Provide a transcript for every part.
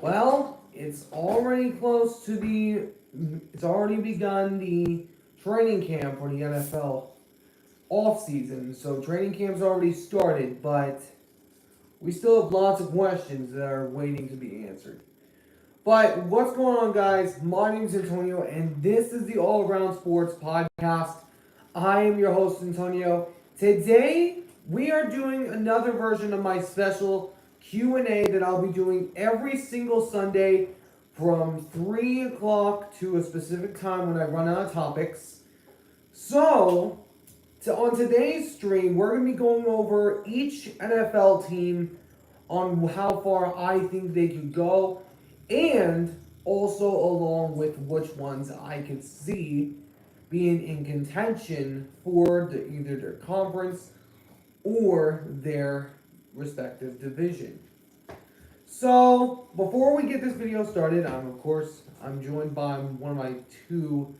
Well, it's already begun the training camp for the NFL off season. So training camp's already started, but we still have lots of questions that are waiting to be answered. But what's going on, guys? My name is Antonio, and this is the All Around Sports Podcast. I am your host, Antonio. Today, we are doing another version of my special Q&A that I'll be doing every single Sunday from 3 o'clock to a specific time when I run out of topics. So, on today's stream, we're going to be going over each NFL team on how far I think they could go, and also along with which ones I could see being in contention for either their conference or their respective division. So before we get this video started, I'm joined by one of my two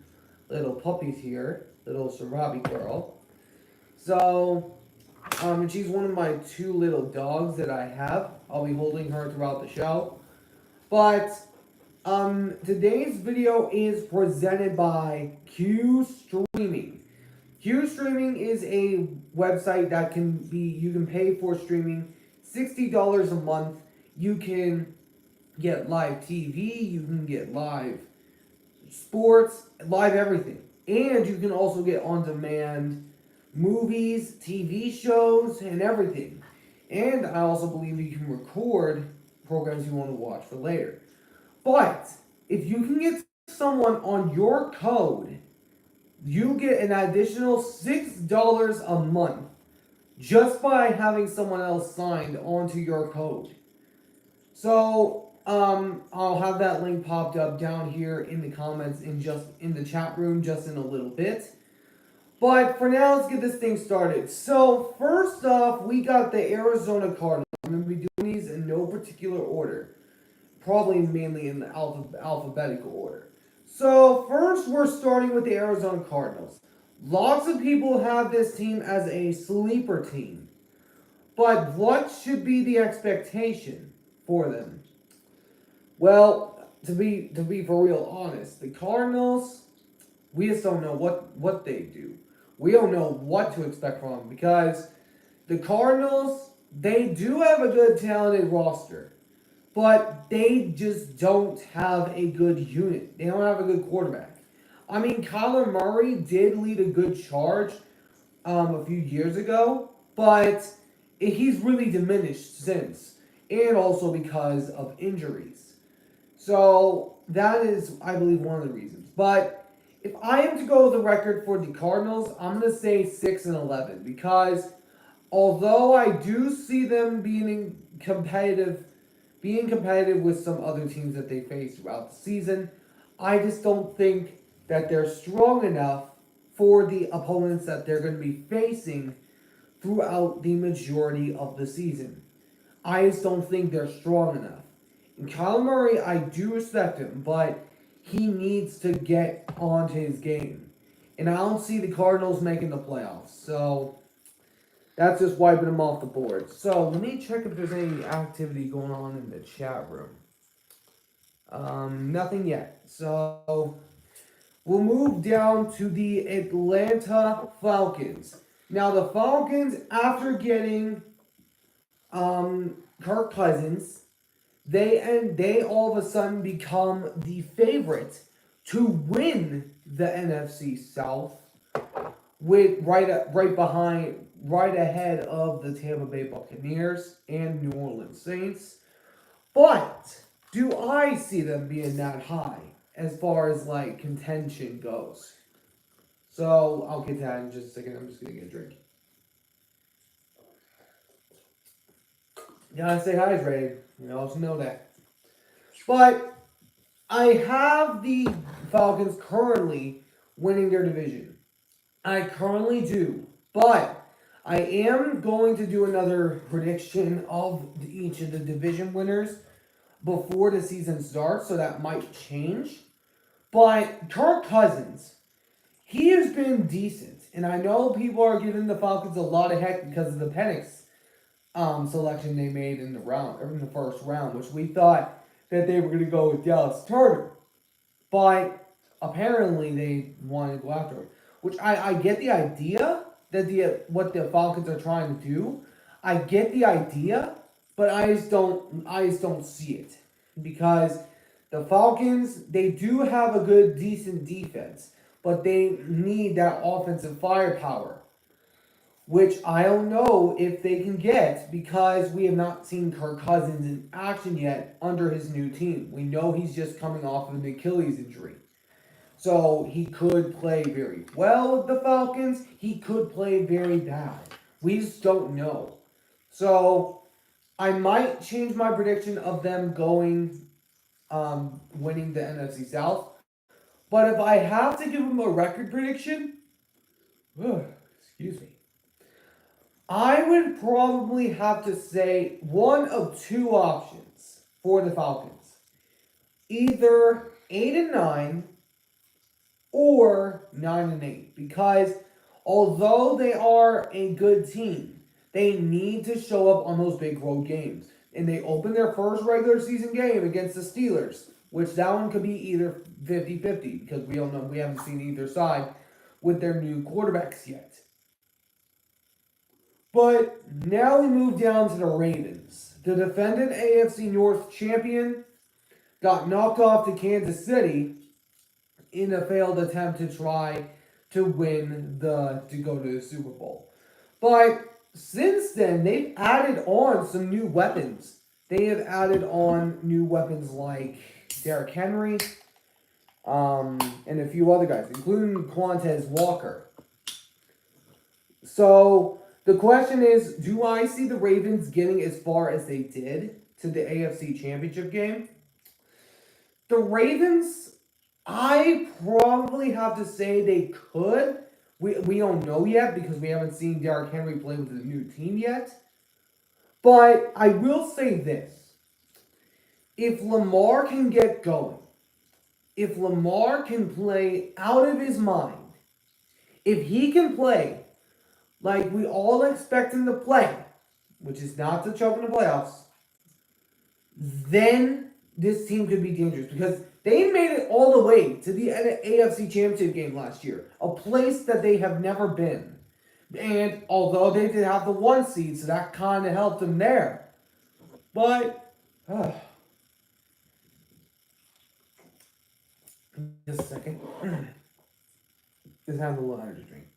little puppies here, little Sarabi girl. So and she's one of my two little dogs that I have. I'll be holding her throughout the show. But today's video is presented by Q Streaming. Q Streaming is a website that you can pay for streaming $60 a month. You can get live TV, you can get live sports, live everything. And you can also get on-demand movies, TV shows, and everything. And I also believe you can record programs you want to watch for later. But if you can get someone on your code, you get an additional $6 a month just by having someone else signed onto your code. So I'll have that link popped up down here in the comments in the chat room just in a little bit. But for now, let's get this thing started. So first off, we got the Arizona Cardinals. I'm going to be doing these in no particular order. Probably mainly in the alphabetical order. So first, we're starting with the Arizona Cardinals. Lots of people have this team as a sleeper team. But what should be the expectation for them? Well, to be for real honest, the Cardinals, we just don't know what they do. We don't know what to expect from them because the Cardinals, they do have a good talented roster, but they just don't have a good unit. They don't have a good quarterback. I mean, Kyler Murray did lead a good charge a few years ago, but he's really diminished since, and also because of injuries. So that is, I believe, one of the reasons. But if I am to go with the record for the Cardinals, I'm going to say 6-11 because although I do see them being competitive with some other teams that they face throughout the season, I just don't think that they're strong enough for the opponents that they're going to be facing throughout the majority of the season. I just don't think they're strong enough. And Kyler Murray, I do respect him, but he needs to get onto his game. And I don't see the Cardinals making the playoffs. So that's just wiping them off the board. So let me check if there's any activity going on in the chat room. Nothing yet. So we'll move down to the Atlanta Falcons. Now the Falcons, after getting Kirk Cousins, they all of a sudden become the favorite to win the NFC South, with right ahead of the Tampa Bay Buccaneers and New Orleans Saints. But do I see them being that high as far as like contention goes? So I'll get to that in just a second. I'm just gonna get a drink. Gotta stay hydrated. You also know that. But I have the Falcons currently winning their division. I currently do. But I am going to do another prediction of each of the division winners before the season starts, so that might change. But Kirk Cousins, he has been decent. And I know people are giving the Falcons a lot of heck because of the Penix selection they made in the first round, which we thought that they were going to go with Dallas Turner. But apparently they wanted to go after him. Which I get the idea that what the Falcons are trying to do. I get the idea, but I just don't see it. Because the Falcons, they do have a good, decent defense, but they need that offensive firepower, which I don't know if they can get because we have not seen Kirk Cousins in action yet under his new team. We know he's just coming off of an Achilles injury. So he could play very well with the Falcons. He could play very bad. We just don't know. So I might change my prediction of them winning the NFC South. But if I have to give them a record prediction, excuse me, I would probably have to say one of two options for the Falcons. Either 8-9 or 9-8. Because although they are a good team, they need to show up on those big road games. And they open their first regular season game against the Steelers, which that one could be either 50-50 because we don't know, we haven't seen either side with their new quarterbacks yet. But now we move down to the Ravens. The defending AFC North champion got knocked off to Kansas City in a failed attempt to try to go to the Super Bowl. But since then, they've added on some new weapons. They have added on new weapons like Derrick Henry, and a few other guys, including Quantez Walker. So the question is, do I see the Ravens getting as far as they did to the AFC Championship game? The Ravens, I probably have to say they could. We don't know yet because we haven't seen Derrick Henry play with the new team yet. But I will say this. If Lamar can get going, if Lamar can play out of his mind, if he can play like we all expect him to play, which is not to choke in the playoffs, then this team could be dangerous because they made it all the way to the AFC Championship game last year, a place that they have never been. And although they did have the 1 seed, so that kind of helped them there. But, just a second. Just have a little energy drink.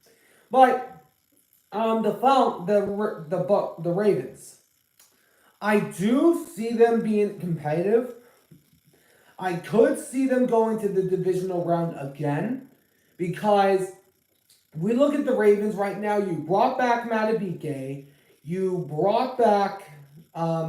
But, the Ravens, I do see them being competitive. I could see them going to the divisional round again because we look at the Ravens right now. You brought back Madubuike. You brought back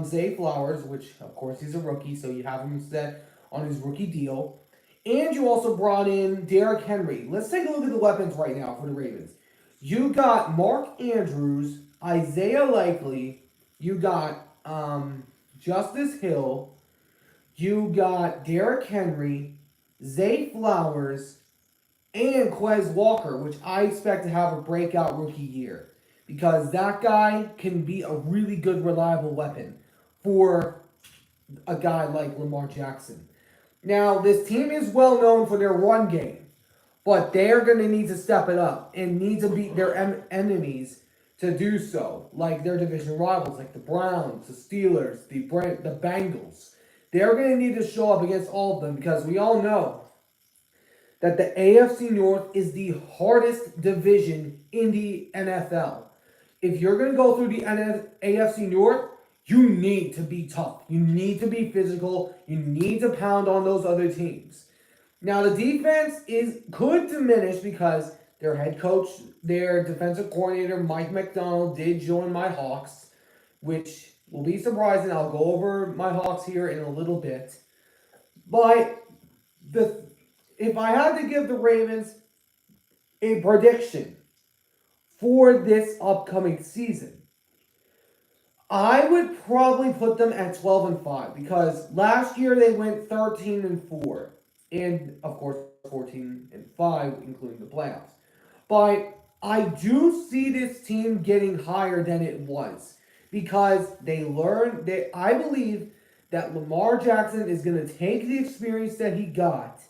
Zay Flowers, which of course he's a rookie, so you have him set on his rookie deal. And you also brought in Derrick Henry. Let's take a look at the weapons right now for the Ravens. You got Mark Andrews, Isaiah Likely. You got Justice Hill. You got Derrick Henry, Zay Flowers, and Quez Walker, which I expect to have a breakout rookie year. Because that guy can be a really good, reliable weapon for a guy like Lamar Jackson. Now, this team is well known for their run game, but they're going to need to step it up and need to beat their enemies to do so, like their division rivals, like the Browns, the Steelers, the Bengals. They're going to need to show up against all of them because we all know that the AFC North is the hardest division in the NFL. If you're going to go through the AFC North, you need to be tough. You need to be physical. You need to pound on those other teams. Now, the defense could diminish because their head coach, their defensive coordinator, Mike Macdonald, did join my Hawks, which will be surprising. I'll go over my Hawks here in a little bit. But if I had to give the Ravens a prediction for this upcoming season, I would probably put them at 12-5 because last year they went 13-4 and of course 14-5 including the playoffs. But I do see this team getting higher than it was because I believe that Lamar Jackson is going to take the experience that he got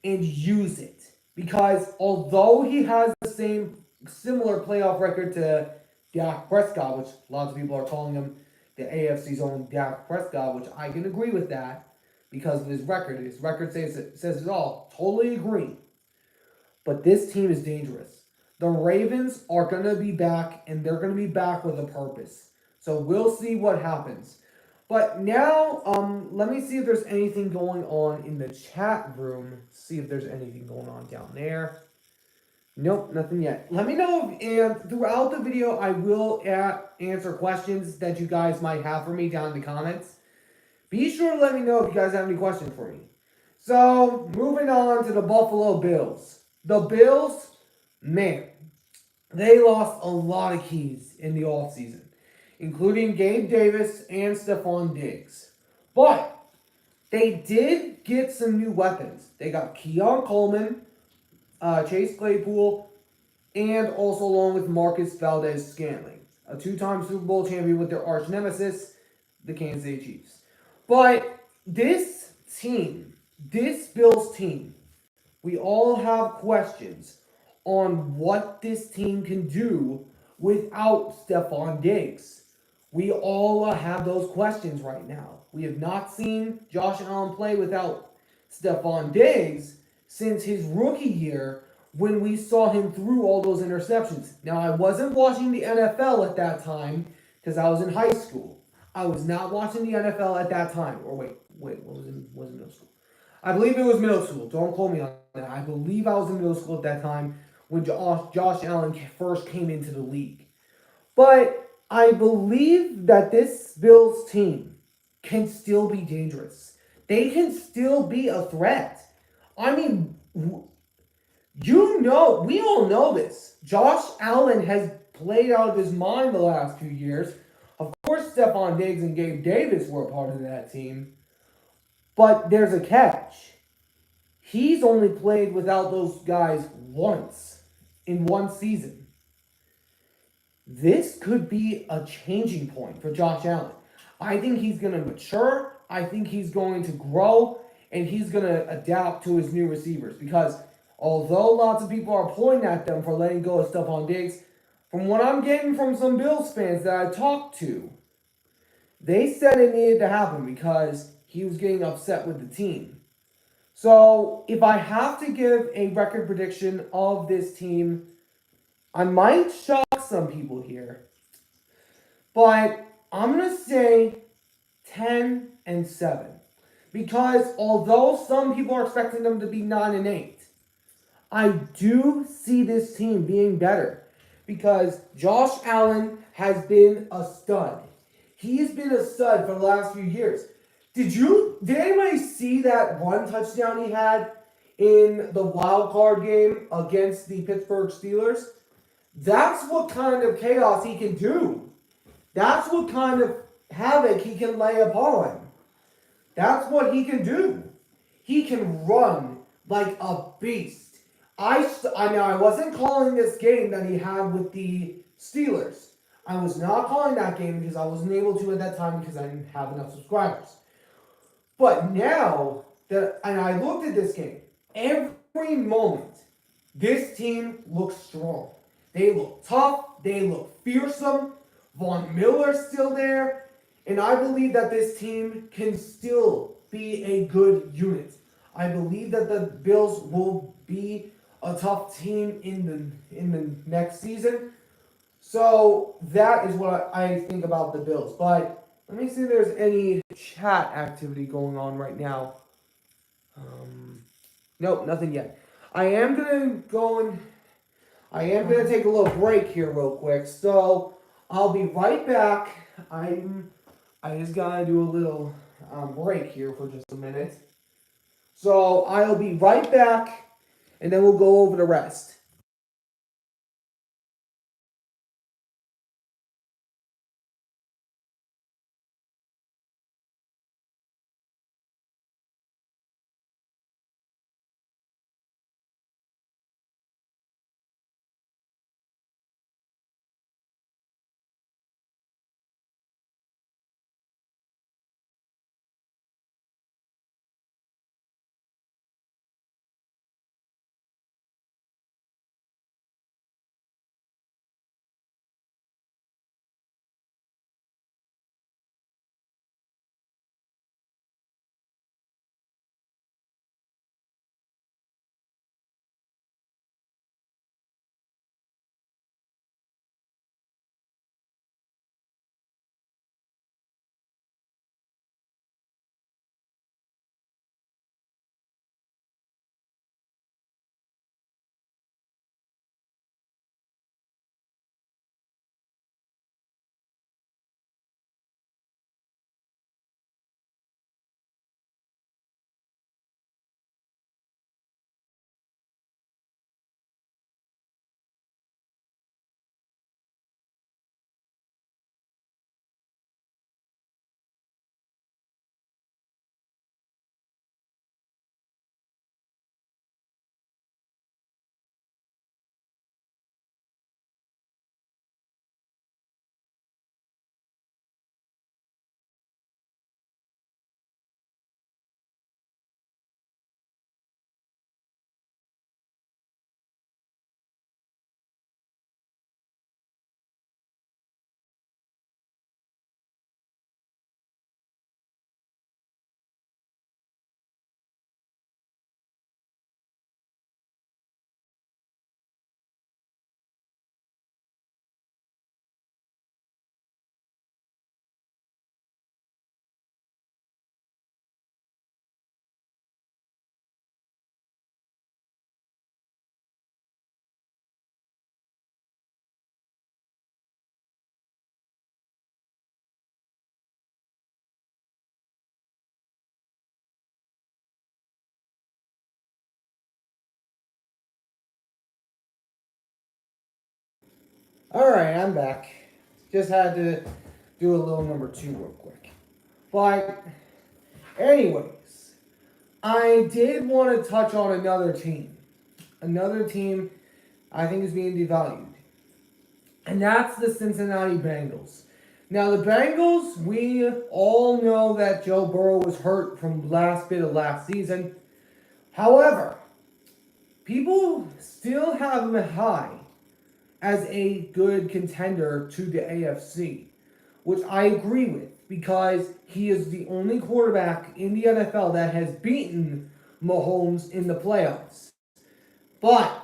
and use it. Because although he has the similar playoff record to Dak Prescott, which lots of people are calling him the AFC's own Dak Prescott, which I can agree with that because of his record. His record says it all. Totally agree. But this team is dangerous. The Ravens are going to be back, and they're going to be back with a purpose. So we'll see what happens. But now, let me see if there's anything going on in the chat room. See if there's anything going on down there. Nope, nothing yet. Let me know, and throughout the video, I will answer questions that you guys might have for me down in the comments. Be sure to let me know if you guys have any questions for me. So, moving on to the Buffalo Bills. The Bills, man, they lost a lot of keys in the offseason, including Gabe Davis and Stephon Diggs. But they did get some new weapons. They got Keon Coleman, Chase Claypool, and also along with Marcus Valdes-Scantling, a two-time Super Bowl champion with their arch nemesis, the Kansas City Chiefs. But this team, this Bills team, we all have questions on what this team can do without Stephon Diggs. We all have those questions right now. We have not seen Josh Allen play without Stephon Diggs since his rookie year when we saw him through all those interceptions. Now, I wasn't watching the NFL at that time because I was in high school. I was not watching the NFL at that time. Or wait, what was it middle school? I believe it was middle school. Don't quote me on that. I believe I was in middle school at that time when Josh Allen first came into the league. But I believe that this Bills team can still be dangerous. They can still be a threat. I mean, we all know this. Josh Allen has played out of his mind the last few years. Of course, Stephon Diggs and Gabe Davis were a part of that team. But there's a catch. He's only played without those guys once in one season. This could be a changing point for Josh Allen. I think he's going to mature. I think he's going to grow. And he's going to adapt to his new receivers. Because although lots of people are pulling at them for letting go of Stephon Diggs, from what I'm getting from some Bills fans that I talked to, they said it needed to happen because he was getting upset with the team. So, if I have to give a record prediction of this team, I might shock some people here. But I'm going to say 10-7. Because although some people are expecting them to be 9-8, I do see this team being better. Because Josh Allen has been a stud. He's been a stud for the last few years. Did anybody see that one touchdown he had in the wild card game against the Pittsburgh Steelers? That's what kind of chaos he can do. That's what kind of havoc he can lay upon. That's what he can do. He can run like a beast. I wasn't calling this game that he had with the Steelers. I was not calling that game because I wasn't able to at that time because I didn't have enough subscribers. But now that I looked at this game, every moment, this team looks strong. They look tough. They look fearsome. Von Miller's still there. And I believe that this team can still be a good unit. I believe that the Bills will be a tough team in the next season. So that is what I think about the Bills. But let me see if there's any chat activity going on right now. Nope, nothing yet. I am gonna take a little break here real quick. So I'll be right back. I just gotta do a little break here for just a minute. So I'll be right back, and then we'll go over the rest. Alright, I'm back. Just had to do a little number 2 real quick. But, anyways, I did want to touch on another team. Another team I think is being devalued. And that's the Cincinnati Bengals. Now, the Bengals, we all know that Joe Burrow was hurt from last bit of last season. However, people still have him high as a good contender to the AFC, which I agree with because he is the only quarterback in the NFL that has beaten Mahomes in the playoffs. But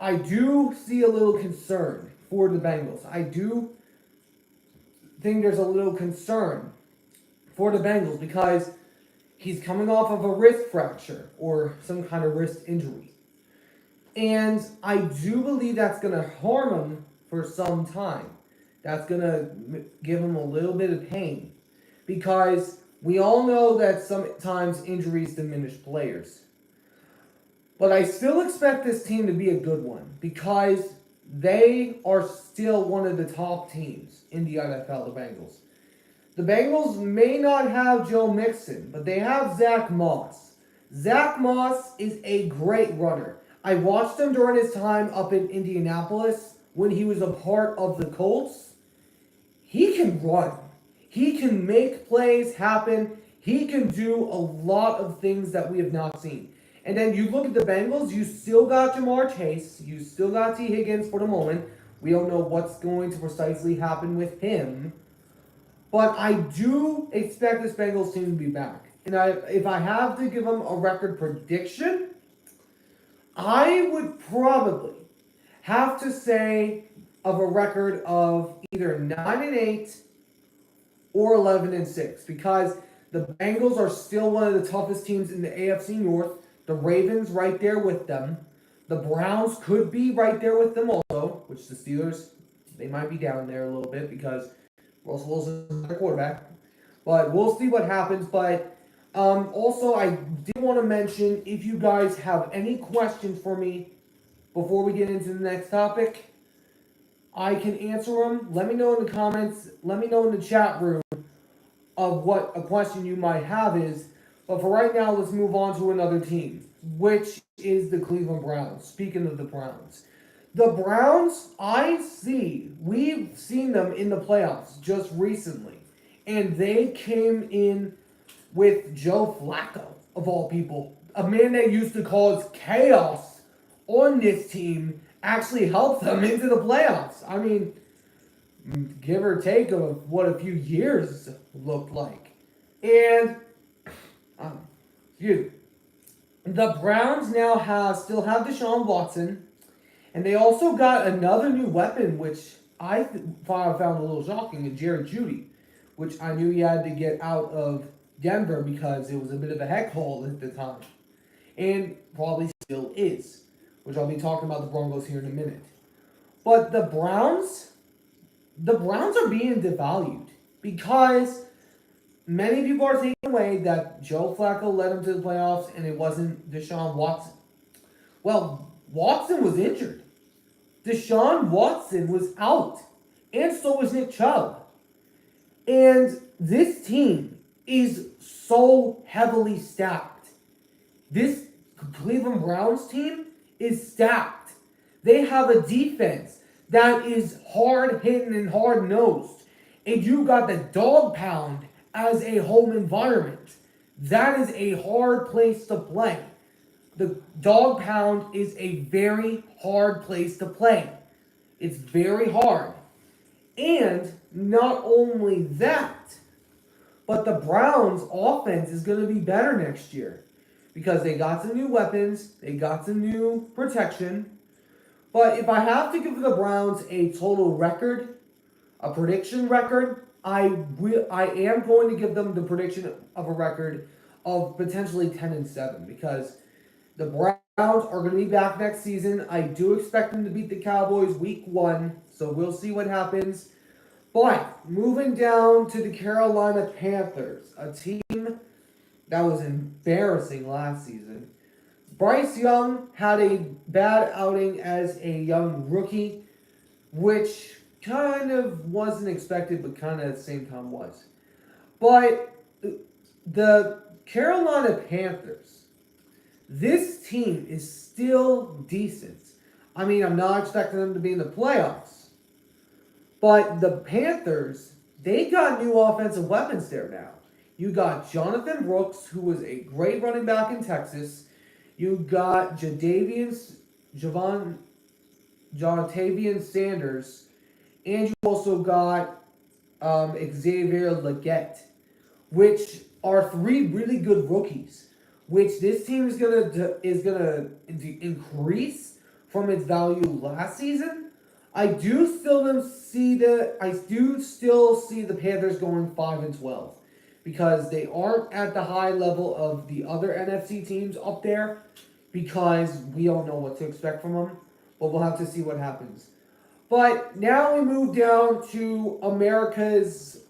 I do see a little concern for the Bengals. I do think there's a little concern for the Bengals because he's coming off of a wrist fracture or some kind of wrist injury. And I do believe that's going to harm him for some time. That's going to give him a little bit of pain. Because we all know that sometimes injuries diminish players. But I still expect this team to be a good one. Because they are still one of the top teams in the NFL, the Bengals. The Bengals may not have Joe Mixon, but they have Zach Moss. Zach Moss is a great runner. I watched him during his time up in Indianapolis when he was a part of the Colts. He can run. He can make plays happen. He can do a lot of things that we have not seen. And then you look at the Bengals, you still got Jamar Chase. You still got T. Higgins for the moment. We don't know what's going to precisely happen with him. But I do expect this Bengals team to be back. And if I have to give them a record prediction, I would probably have to say of a record of either 9-8 or 11-6 because the Bengals are still one of the toughest teams in the AFC North. The Ravens right there with them. The Browns could be right there with them also, which the Steelers, they might be down there a little bit because Russell Wilson is their quarterback. But we'll see what happens. But also, I did want to mention, if you guys have any questions for me before we get into the next topic, I can answer them. Let me know in the comments. Let me know in the chat room of what a question you might have is. But for right now, let's move on to another team, which is the Cleveland Browns. Speaking of the Browns. The Browns, we've seen them in the playoffs just recently. And they came in with Joe Flacco, of all people. A man that used to cause chaos on this team actually helped them into the playoffs. I mean, give or take of what a few years looked like. And, the Browns now still have Deshaun Watson. And they also got another new weapon, which I found a little shocking, in Jerry Jeudy, which I knew he had to get out of Denver because it was a bit of a heck hole at the time. And probably still is, which I'll be talking about the Broncos here in a minute. But the Browns are being devalued because many people are taking away that Joe Flacco led them to the playoffs and it wasn't Deshaun Watson. Well, Watson was injured. Deshaun Watson was out. And so was Nick Chubb. And this team is so heavily stacked. This Cleveland Browns team is stacked. They have a defense that is hard-hitting and hard-nosed. And you got the dog pound as a home environment. That is a hard place to play. The dog pound is a very hard place to play. It's very hard. And not only that, but the Browns' offense is going to be better next year because they got some new weapons, they got some new protection. But if I have to give the Browns a total record, a prediction record, I am going to give them the prediction of a record of potentially 10-7 because the Browns are going to be back next season. I do expect them to beat the Cowboys week 1, so we'll see what happens. But moving down to the Carolina Panthers, a team that was embarrassing last season. Bryce Young had a bad outing as a young rookie. which kind of wasn't expected, but kind of at the same time was. But the Carolina Panthers, this team is still decent. I mean, I'm not expecting them to be in the playoffs, but the Panthers, they got new offensive weapons there now. You got Jonathan Brooks, who was a great running back in Texas. You got Jontavian Sanders, and you also got Xavier Legette, which are three really good rookies. Which this team is gonna increase from its value last season. I do still see the Panthers going 5-12 because they aren't at the high level of the other NFC teams up there because we don't know what to expect from them, but we'll have to see what happens. But now we move down to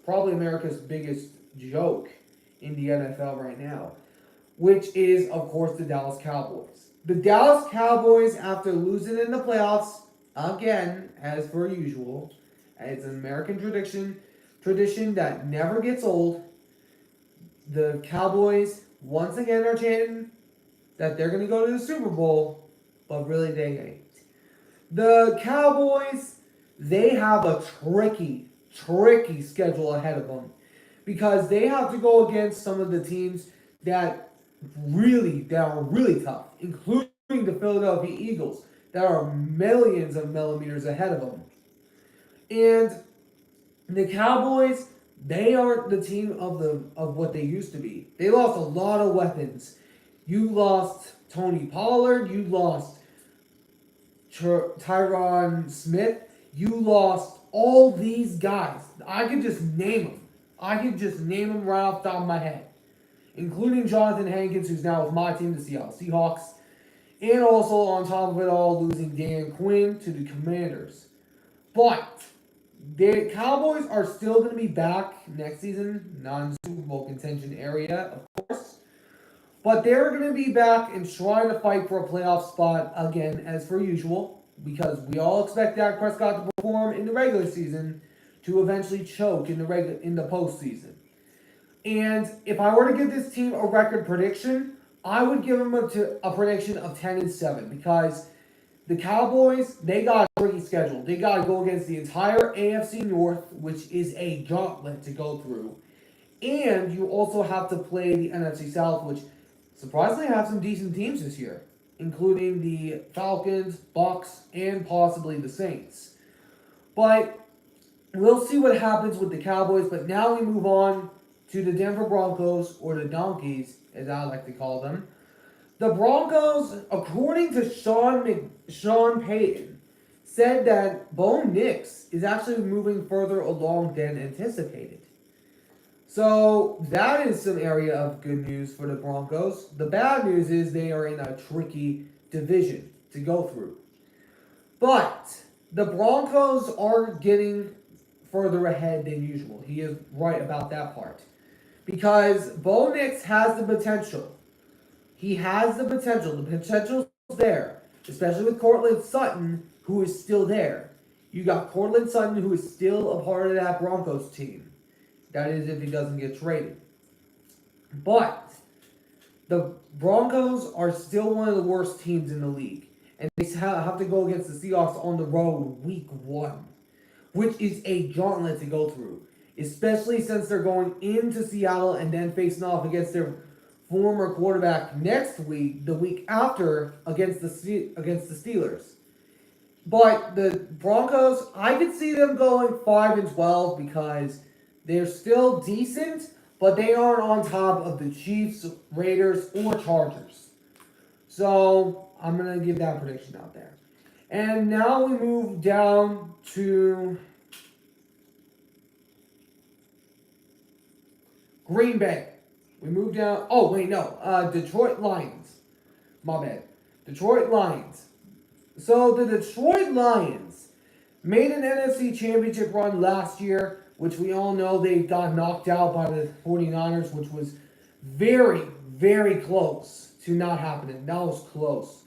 probably America's biggest joke in the NFL right now, which is, of course, the Dallas Cowboys. The Dallas Cowboys, after losing in the playoffs, again, as per usual, it's an American tradition that never gets old. The Cowboys, once again, are chanting that they're going to go to the Super Bowl, but really they ain't. The Cowboys, they have a tricky schedule ahead of them because they have to go against some of the teams that are really tough, including the Philadelphia Eagles, that are millions of millimeters ahead of them. And the Cowboys, they aren't the team of what they used to be. They lost a lot of weapons. You lost Tony Pollard. You lost Tyron Smith. You lost all these guys. I could just name them. Right off the top of my head, including Jonathan Hankins, who's now with my team, the Seattle Seahawks, and also on top of it all, losing Dan Quinn to the Commanders. But the Cowboys are still going to be back next season, non-Super Bowl contention area, of course. But they're going to be back and trying to fight for a playoff spot again, as per usual, because we all expect Dak Prescott to perform in the regular season to eventually choke in the postseason. And if I were to give this team a record prediction, I would give them a prediction of 10-7 because the Cowboys, they got a tricky schedule. They got to go against the entire AFC North, which is a gauntlet to go through. And you also have to play the NFC South, which surprisingly have some decent teams this year, including the Falcons, Bucks, and possibly the Saints. But we'll see what happens with the Cowboys. But now we move on to the Denver Broncos, or the Donkeys, as I like to call them. The Broncos, according to Sean Payton, said that Bo Nix is actually moving further along than anticipated. So that is some area of good news for the Broncos. The bad news is they are in a tricky division to go through. But the Broncos are getting further ahead than usual. He is right about that part. Because Bo Nix has the potential. He has the potential. The potential's there. Especially with Courtland Sutton, who is still there. You got Courtland Sutton, who is still a part of that Broncos team. That is if he doesn't get traded. But the Broncos are still one of the worst teams in the league. And they have to go against the Seahawks on the road week 1. Which is a gauntlet to go through. Especially since they're going into Seattle and then facing off against their former quarterback next week, the week after, against the Steelers. But the Broncos, I could see them going 5-12 because they're still decent, but they aren't on top of the Chiefs, Raiders, or Chargers. So I'm going to give that prediction out there. And now we move down to Green Bay. We move down. Oh, wait, no. Detroit Lions. My bad. Detroit Lions. So the Detroit Lions made an NFC Championship run last year, which we all know they got knocked out by the 49ers, which was very, very close to not happening. That was close.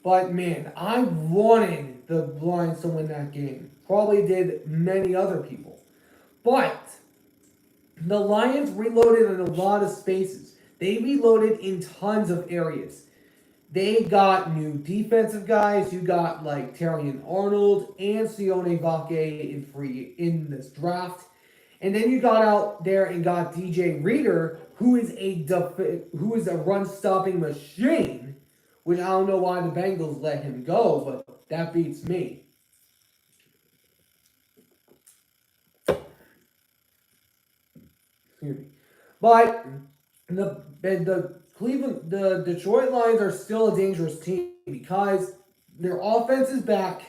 But man, I wanted the Lions to win that game. Probably did many other people. But the Lions reloaded in a lot of spaces. They reloaded in tons of areas. They got new defensive guys. You got like Terrion Arnold and Sione Vake in this draft. And then you got out there and got DJ Reader, who is a run stopping machine, which I don't know why the Bengals let him go, but that beats me. Excuse me. But the Detroit Lions are still a dangerous team because their offense is back.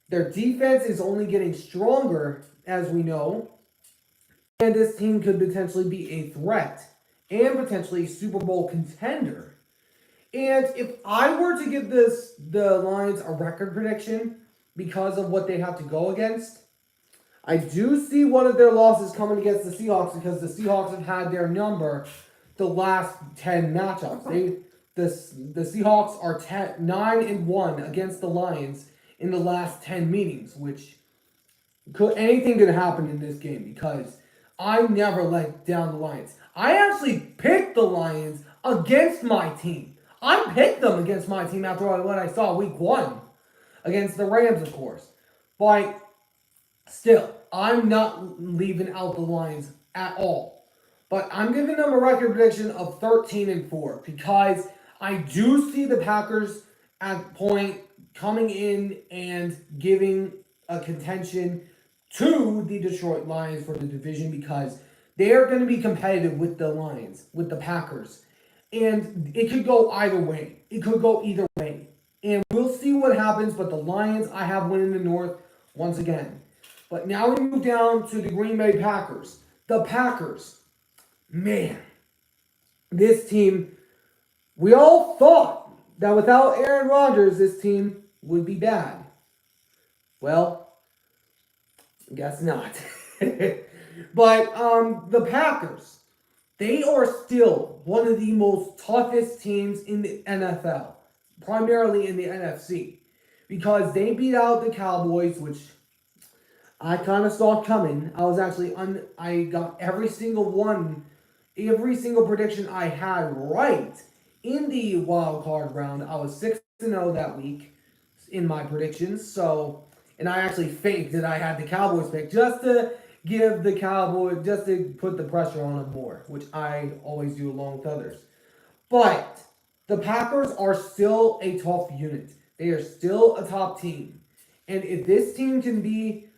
Their defense is only getting stronger, as we know. And this team could potentially be a threat and potentially a Super Bowl contender. And if I were to give the Lions a record prediction because of what they have to go against, I do see one of their losses coming against the Seahawks because the Seahawks have had their number the last 10 matchups. The Seahawks are 9-1 against the Lions in the last 10 meetings, which anything could happen in this game because I never let down the Lions. I actually picked the Lions against my team. I picked them against my team after what I saw week 1 against the Rams, of course. But still, I'm not leaving out the Lions at all. But I'm giving them a record prediction of 13-4 because I do see the Packers at point coming in and giving a contention to the Detroit Lions for the division because they are going to be competitive with the Lions, with the Packers. And it could go either way. It could go either way. And we'll see what happens, but the Lions, I have winning the North once again. But now we move down to the Green Bay Packers. The Packers, man, this team, we all thought that without Aaron Rodgers, this team would be bad. Well, guess not. But the Packers, they are still one of the most toughest teams in the NFL, primarily in the NFC, because they beat out the Cowboys, which I kind of saw coming. I was actually I got every single prediction I had right in the wild card round. I was 6-0 that week in my predictions. And I actually faked that I had the Cowboys pick just to give the Cowboys, just to put the pressure on them more, which I always do along with others. But the Packers are still a tough unit. They are still a top team. And if this team can be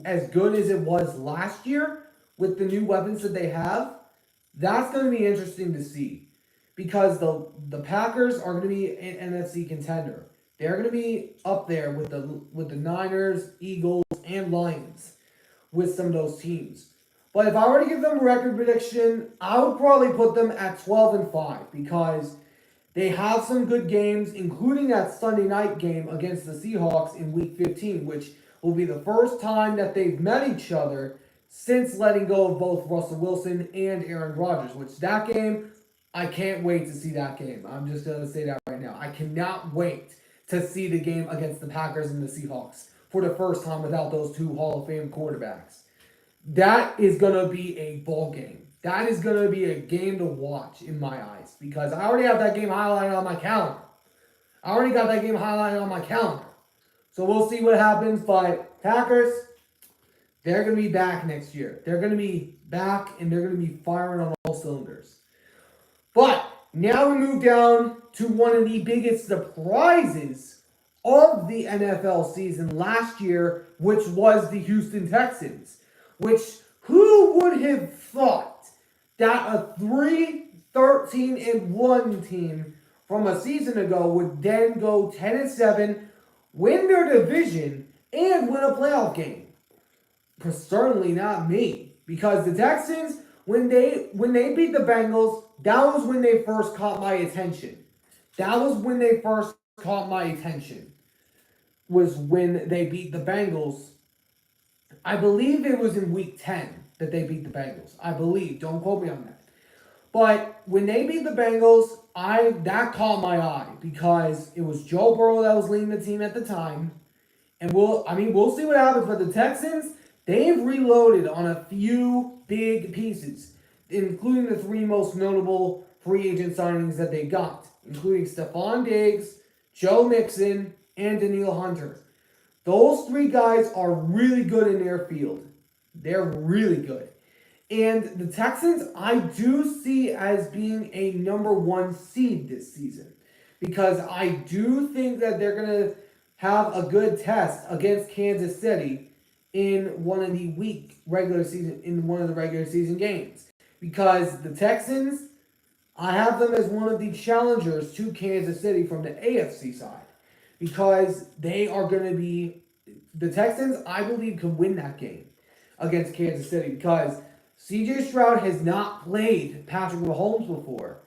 as good as it was last year with the new weapons that they have, that's going to be interesting to see. Because the Packers are going to be an NFC contender. They're going to be up there with the Niners, Eagles, and Lions with some of those teams. But if I were to give them a record prediction, I would probably put them at 12-5 because they have some good games, including that Sunday night game against the Seahawks in Week 15, which will be the first time that they've met each other since letting go of both Russell Wilson and Aaron Rodgers, which that game, I can't wait to see that game. I'm just going to say that right now. I cannot wait to see the game against the Packers and the Seahawks for the first time without those two Hall of Fame quarterbacks. That is going to be a ball game. That is going to be a game to watch in my eyes because I already have that game highlighted on my calendar. So we'll see what happens, but Packers, they're going to be back next year. They're going to be back and they're going to be firing on all cylinders. But now we move down to one of the biggest surprises of the NFL season last year, which was the Houston Texans. Which, who would have thought that a 13-1 team from a season ago would then go 10-7, win their division, and win a playoff game? Certainly not me. Because the Texans, when they beat the Bengals, that was when they first caught my attention. Was when they beat the Bengals. I believe it was in Week 10 that they beat the Bengals. I believe. Don't quote me on that. But when they beat the Bengals, that caught my eye because it was Joe Burrow that was leading the team at the time. And we'll see what happens. But the Texans, they've reloaded on a few big pieces, including the three most notable free agent signings that they got, including Stephon Diggs, Joe Mixon, and Danielle Hunter. Those three guys are really good in their field. They're really good. And the Texans, I do see as being a number one seed this season. Because I do think that they're going to have a good test against Kansas City in one of the regular season games. Because the Texans, I have them as one of the challengers to Kansas City from the AFC side. Because they are going to be, the Texans, I believe, can win that game against Kansas City. Because CJ Stroud has not played Patrick Mahomes before.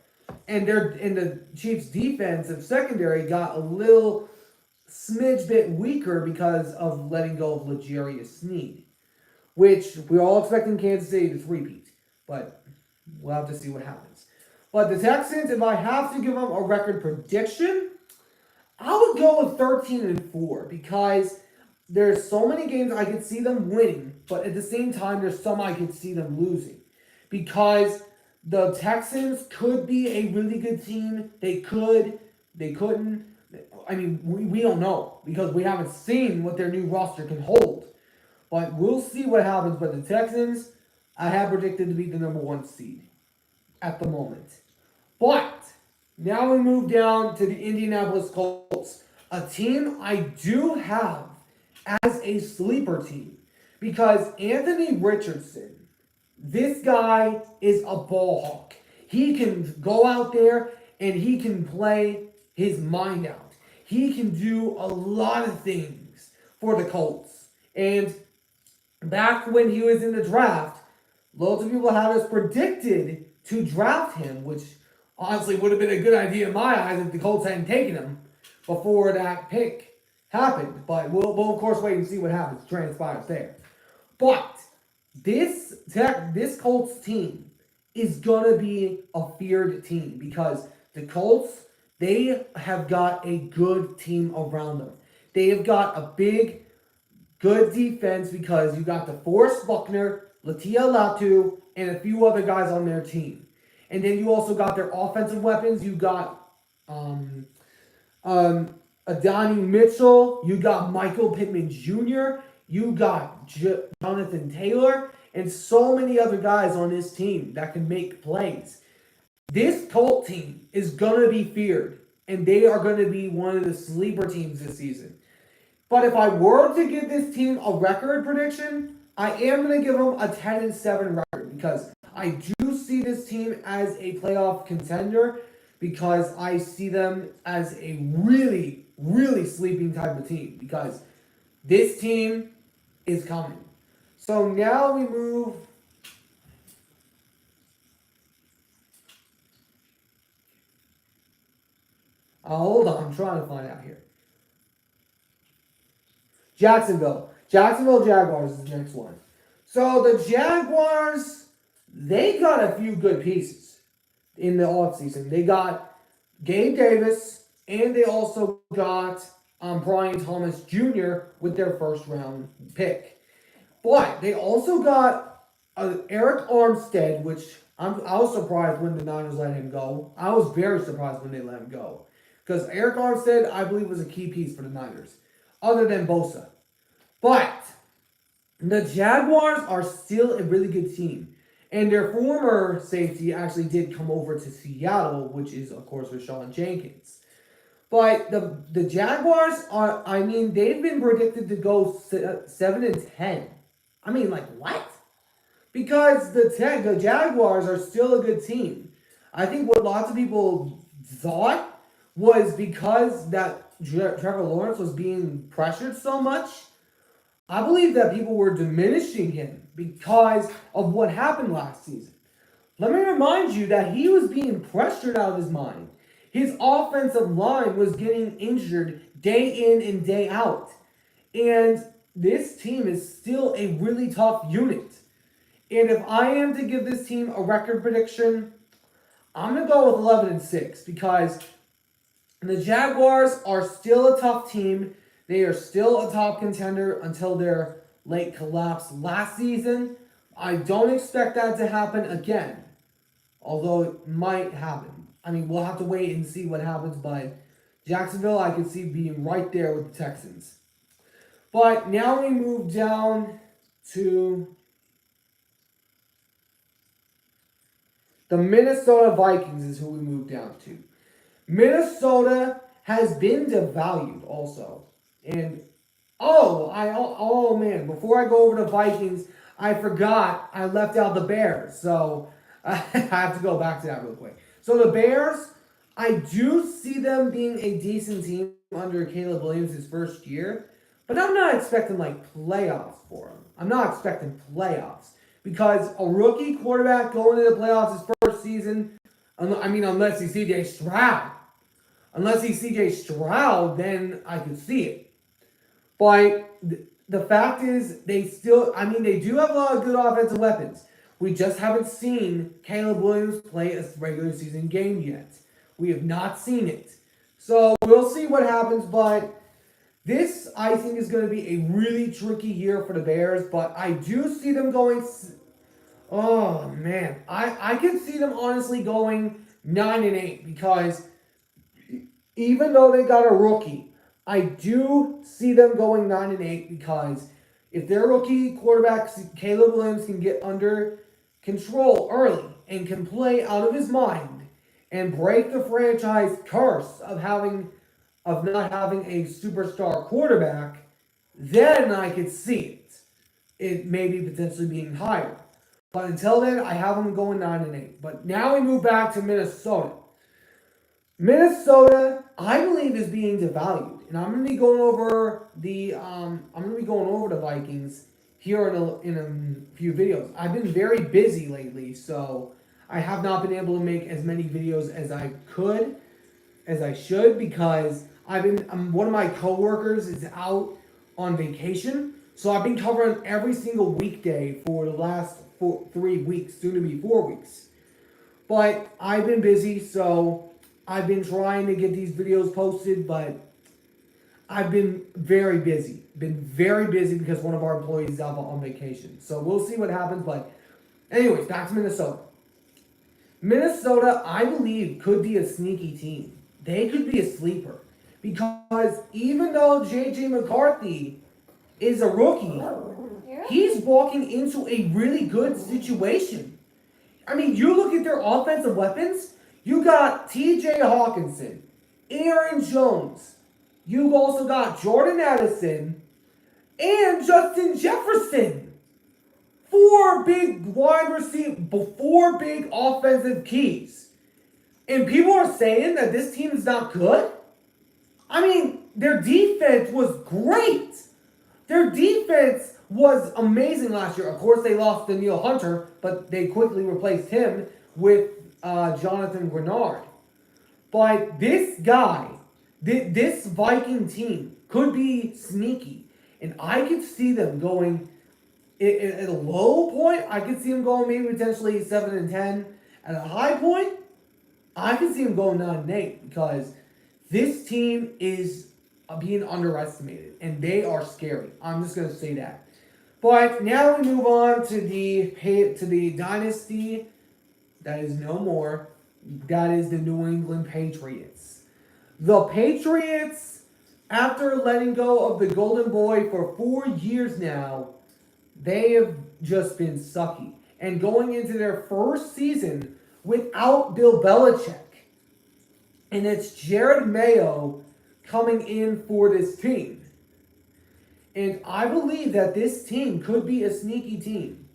And the Chiefs' defensive secondary got a little smidge bit weaker because of letting go of L'Jarius Sneed, which we're all expecting Kansas City to three-peat, but we'll have to see what happens. But the Texans, if I have to give them a record prediction, I would go with 13-4 because there's so many games I could see them winning, but at the same time, there's some I could see them losing because the Texans could be a really good team. They couldn't. I mean, we don't know because we haven't seen what their new roster can hold. But we'll see what happens. But the Texans, I have predicted to be the number one seed at the moment. But now we move down to the Indianapolis Colts, a team I do have as a sleeper team because Anthony Richardson, this guy is a ball hawk. He can go out there and he can play his mind out. He can do a lot of things for the Colts. And back when he was in the draft, loads of people had us predicted to draft him, which honestly would have been a good idea in my eyes if the Colts hadn't taken him before that pick happened. But we'll of course wait and see what happens, transpires there. But this Colts team is going to be a feared team because the Colts, they have got a good team around them. They have got a big, good defense because you got DeForest Buckner, Latia Latu, and a few other guys on their team. And then you also got their offensive weapons. You got Adonai Mitchell. You got Michael Pittman Jr., you got Jonathan Taylor and so many other guys on this team that can make plays. This Colt team is going to be feared, and they are going to be one of the sleeper teams this season. But if I were to give this team a record prediction, I am going to give them a 10-7 record because I do see this team as a playoff contender because I see them as a really, really sleeping type of team because this team is coming. So now we move. Hold on, I'm trying to find out here. Jacksonville Jaguars is the next one. So the Jaguars, they got a few good pieces in the offseason. They got Gabe Davis, and they also got Brian Thomas Jr. with their first round pick. But they also got Eric Armstead, which I was surprised when the Niners let him go. I was very surprised when they let him go. Because Eric Armstead, I believe, was a key piece for the Niners, other than Bosa. But the Jaguars are still a really good team. And their former safety actually did come over to Seattle, which is, of course, Rashawn Jenkins. But the Jaguars are, they've been predicted to go 7-10. What? Because the Jaguars are still a good team. I think what lots of people thought was because that Trevor Lawrence was being pressured so much, I believe that people were diminishing him because of what happened last season. Let me remind you that he was being pressured out of his mind. His offensive line was getting injured day in and day out. And this team is still a really tough unit. And if I am to give this team a record prediction, I'm going to go with 11-6 because the Jaguars are still a tough team. They are still a top contender until their late collapse last season. I don't expect that to happen again, although it might happen. I mean, we'll have to wait and see what happens, but Jacksonville I can see being right there with the Texans. But now we move down to the Minnesota Vikings is who we move down to. Minnesota has been devalued also. And oh man, before I go over to Vikings, I forgot I left out the Bears. So I have to go back to that real quick. So the Bears, I do see them being a decent team under Caleb Williams' first year. But I'm not expecting like playoffs for him. I'm not expecting playoffs. Because a rookie quarterback going into the playoffs his first season, unless he's CJ Stroud. Unless he's CJ Stroud, then I could see it. But the fact is, they do have a lot of good offensive weapons. We just haven't seen Caleb Williams play a regular season game yet. We have not seen it. So we'll see what happens, but this, I think, is going to be a really tricky year for the Bears, but I do see them going... Oh, man. I can see them honestly going 9-8 because even though they got a rookie, I do see them going 9-8 because if their rookie quarterback, Caleb Williams, can get under control early and can play out of his mind and break the franchise curse of not having a superstar quarterback, then I could see it maybe potentially being higher. But until then, I have them going 9-8. But now we move back to Minnesota. Minnesota, I believe, is being devalued, and I'm going to be going over the Vikings here in a few videos. I've been very busy lately, so I have not been able to make as many videos as I should, because one of my coworkers is out on vacation, so I've been covering every single weekday for the last 3 weeks, soon to be 4 weeks. But I've been busy, so I've been trying to get these videos posted, but I've been very busy. Because one of our employees is out on vacation. So we'll see what happens, but anyways, back to Minnesota. Minnesota, I believe, could be a sneaky team. They could be a sleeper. Because even though J.J. McCarthy is a rookie, he's walking into a really good situation. I mean, you look at their offensive weapons, you got T.J. Hawkinson, Aaron Jones, you've also got Jordan Addison, and Justin Jefferson. 4 big offensive keys. And people are saying that this team is not good? I mean, their defense was great. Their defense was amazing last year. Of course, they lost Danielle Hunter, but they quickly replaced him with Jonathan Grenard. But this guy, this Viking team could be sneaky. And I could see them going, at a low point, I could see them going maybe potentially 7-10. At a high point, I could see them going 9-8 because this team is being underestimated, and they are scary. I'm just going to say that. But now we move on to the dynasty that is no more. That is the New England Patriots. The Patriots, after letting go of the Golden Boy for 4 years now, they have just been sucky. And going into their first season without Bill Belichick. And it's Jared Mayo coming in for this team. And I believe that this team could be a sneaky team.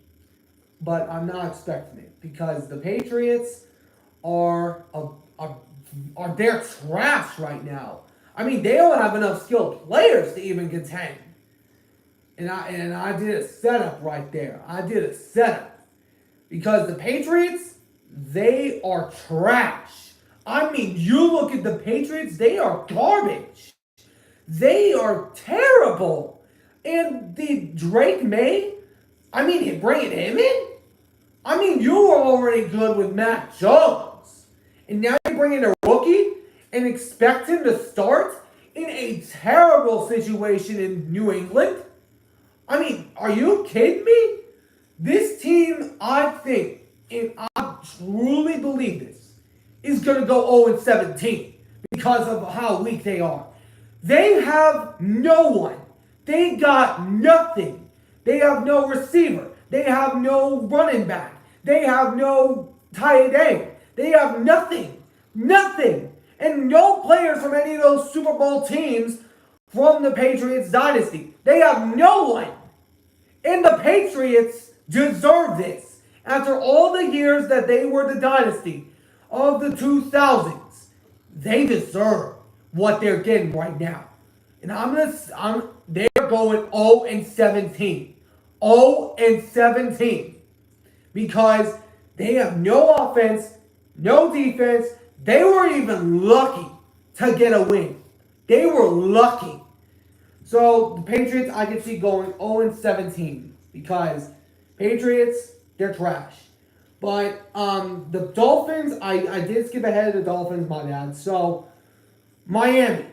But I'm not expecting it. Because the Patriots are they're trash right now. I mean, they don't have enough skilled players to even contend. And I did a setup right there. I did a setup. Because the Patriots, they are trash. I mean, you look at the Patriots, they are garbage. They are terrible. And the Drake May, bringing him in? I mean, you were already good with Mac Jones. And now you bring in a rookie and expect him to start in a terrible situation in New England? I mean, are you kidding me? This team, I think, and I truly believe this, is going to go 0-17 because of how weak they are. They have no one. They got nothing. They have no receiver. They have no running back. They have no tight end. They have nothing. Nothing. And no players from any of those Super Bowl teams from the Patriots dynasty. They have no one. And the Patriots deserve this. After all the years that they were the dynasty of the 2000s, they deserve what they're getting right now. And they're going 0-17. 0-17. Because they have no offense, no defense. They weren't even lucky to get a win. They were lucky. So the Patriots, I can see going 0-17 because Patriots, they're trash. But the Dolphins, I did skip ahead of the Dolphins, my bad. So Miami,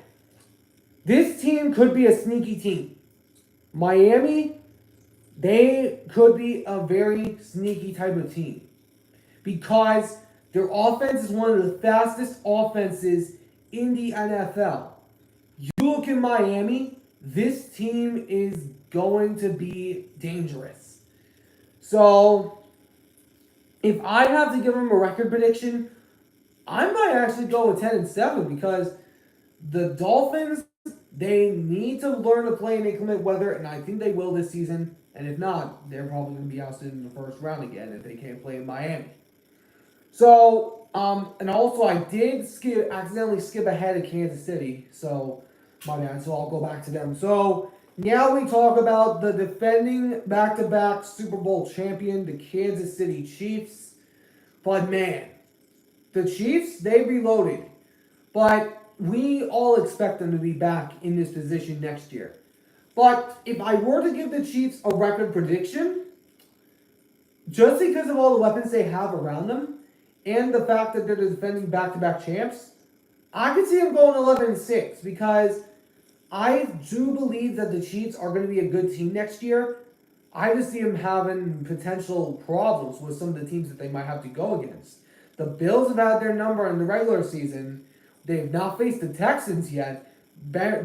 this team could be a sneaky team. Miami, they could be a very sneaky type of team because their offense is one of the fastest offenses in the NFL. You look at Miami, this team is going to be dangerous. So, if I have to give them a record prediction, I might actually go with 10-7 because the Dolphins, they need to learn to play in inclement weather, and I think they will this season. And if not, they're probably going to be ousted in the first round again if they can't play in Miami. So, and also I did accidentally skip ahead of Kansas City. So, my bad. So I'll go back to them. So now we talk about the defending back-to-back Super Bowl champion, the Kansas City Chiefs. But man, the Chiefs, they reloaded. But we all expect them to be back in this position next year. But if I were to give the Chiefs a record prediction, just because of all the weapons they have around them, and the fact that they're defending back-to-back champs, I could see them going 11-6 because I do believe that the Chiefs are going to be a good team next year. I just see them having potential problems with some of the teams that they might have to go against. The Bills have had their number in the regular season. They've not faced the Texans yet.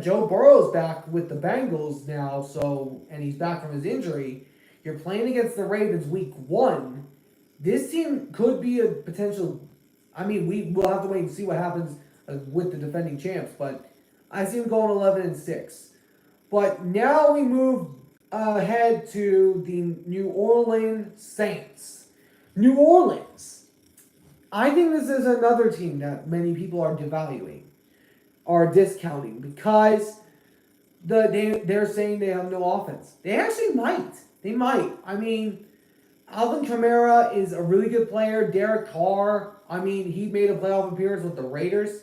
Joe Burrow's back with the Bengals now, and he's back from his injury. You're playing against the Ravens week 1. This team could be a potential. I mean, we will have to wait and see what happens with the defending champs, but I see them going 11-6. But now we move ahead to the New Orleans Saints. New Orleans. I think this is another team that many people are devaluing, are discounting, because they're saying they have no offense. They actually might. They might. I mean, Alvin Kamara is a really good player. Derek Carr, I mean, he made a playoff appearance with the Raiders.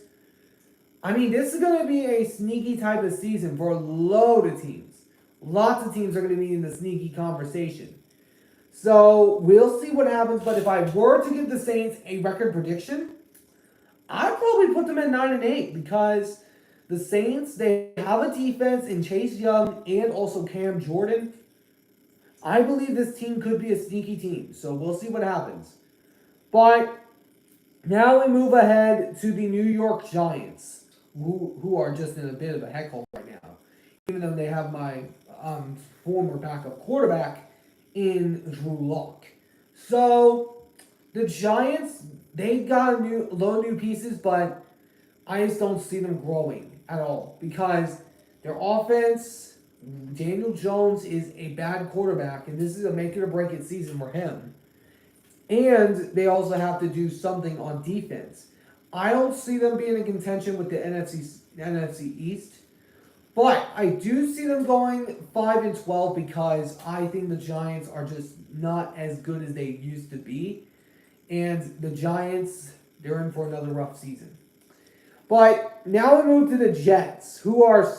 I mean, this is going to be a sneaky type of season for a load of teams. Lots of teams are going to be in the sneaky conversation. So, we'll see what happens. But if I were to give the Saints a record prediction, I'd probably put them at 9-8 because the Saints, they have a defense in Chase Young and also Cam Jordan. I believe this team could be a sneaky team. So, we'll see what happens. But now we move ahead to the New York Giants, who are just in a bit of a heck hole right now, even though they have my former backup quarterback in Drew Lock. So the Giants, they got a lot of new pieces, but I just don't see them growing at all because their offense, Daniel Jones is a bad quarterback, and this is a make it or break it season for him. And they also have to do something on defense. I don't see them being in contention with the NFC East, but I do see them going 5-12 because I think the Giants are just not as good as they used to be, and the Giants, they're in for another rough season. But now we move to the Jets, who are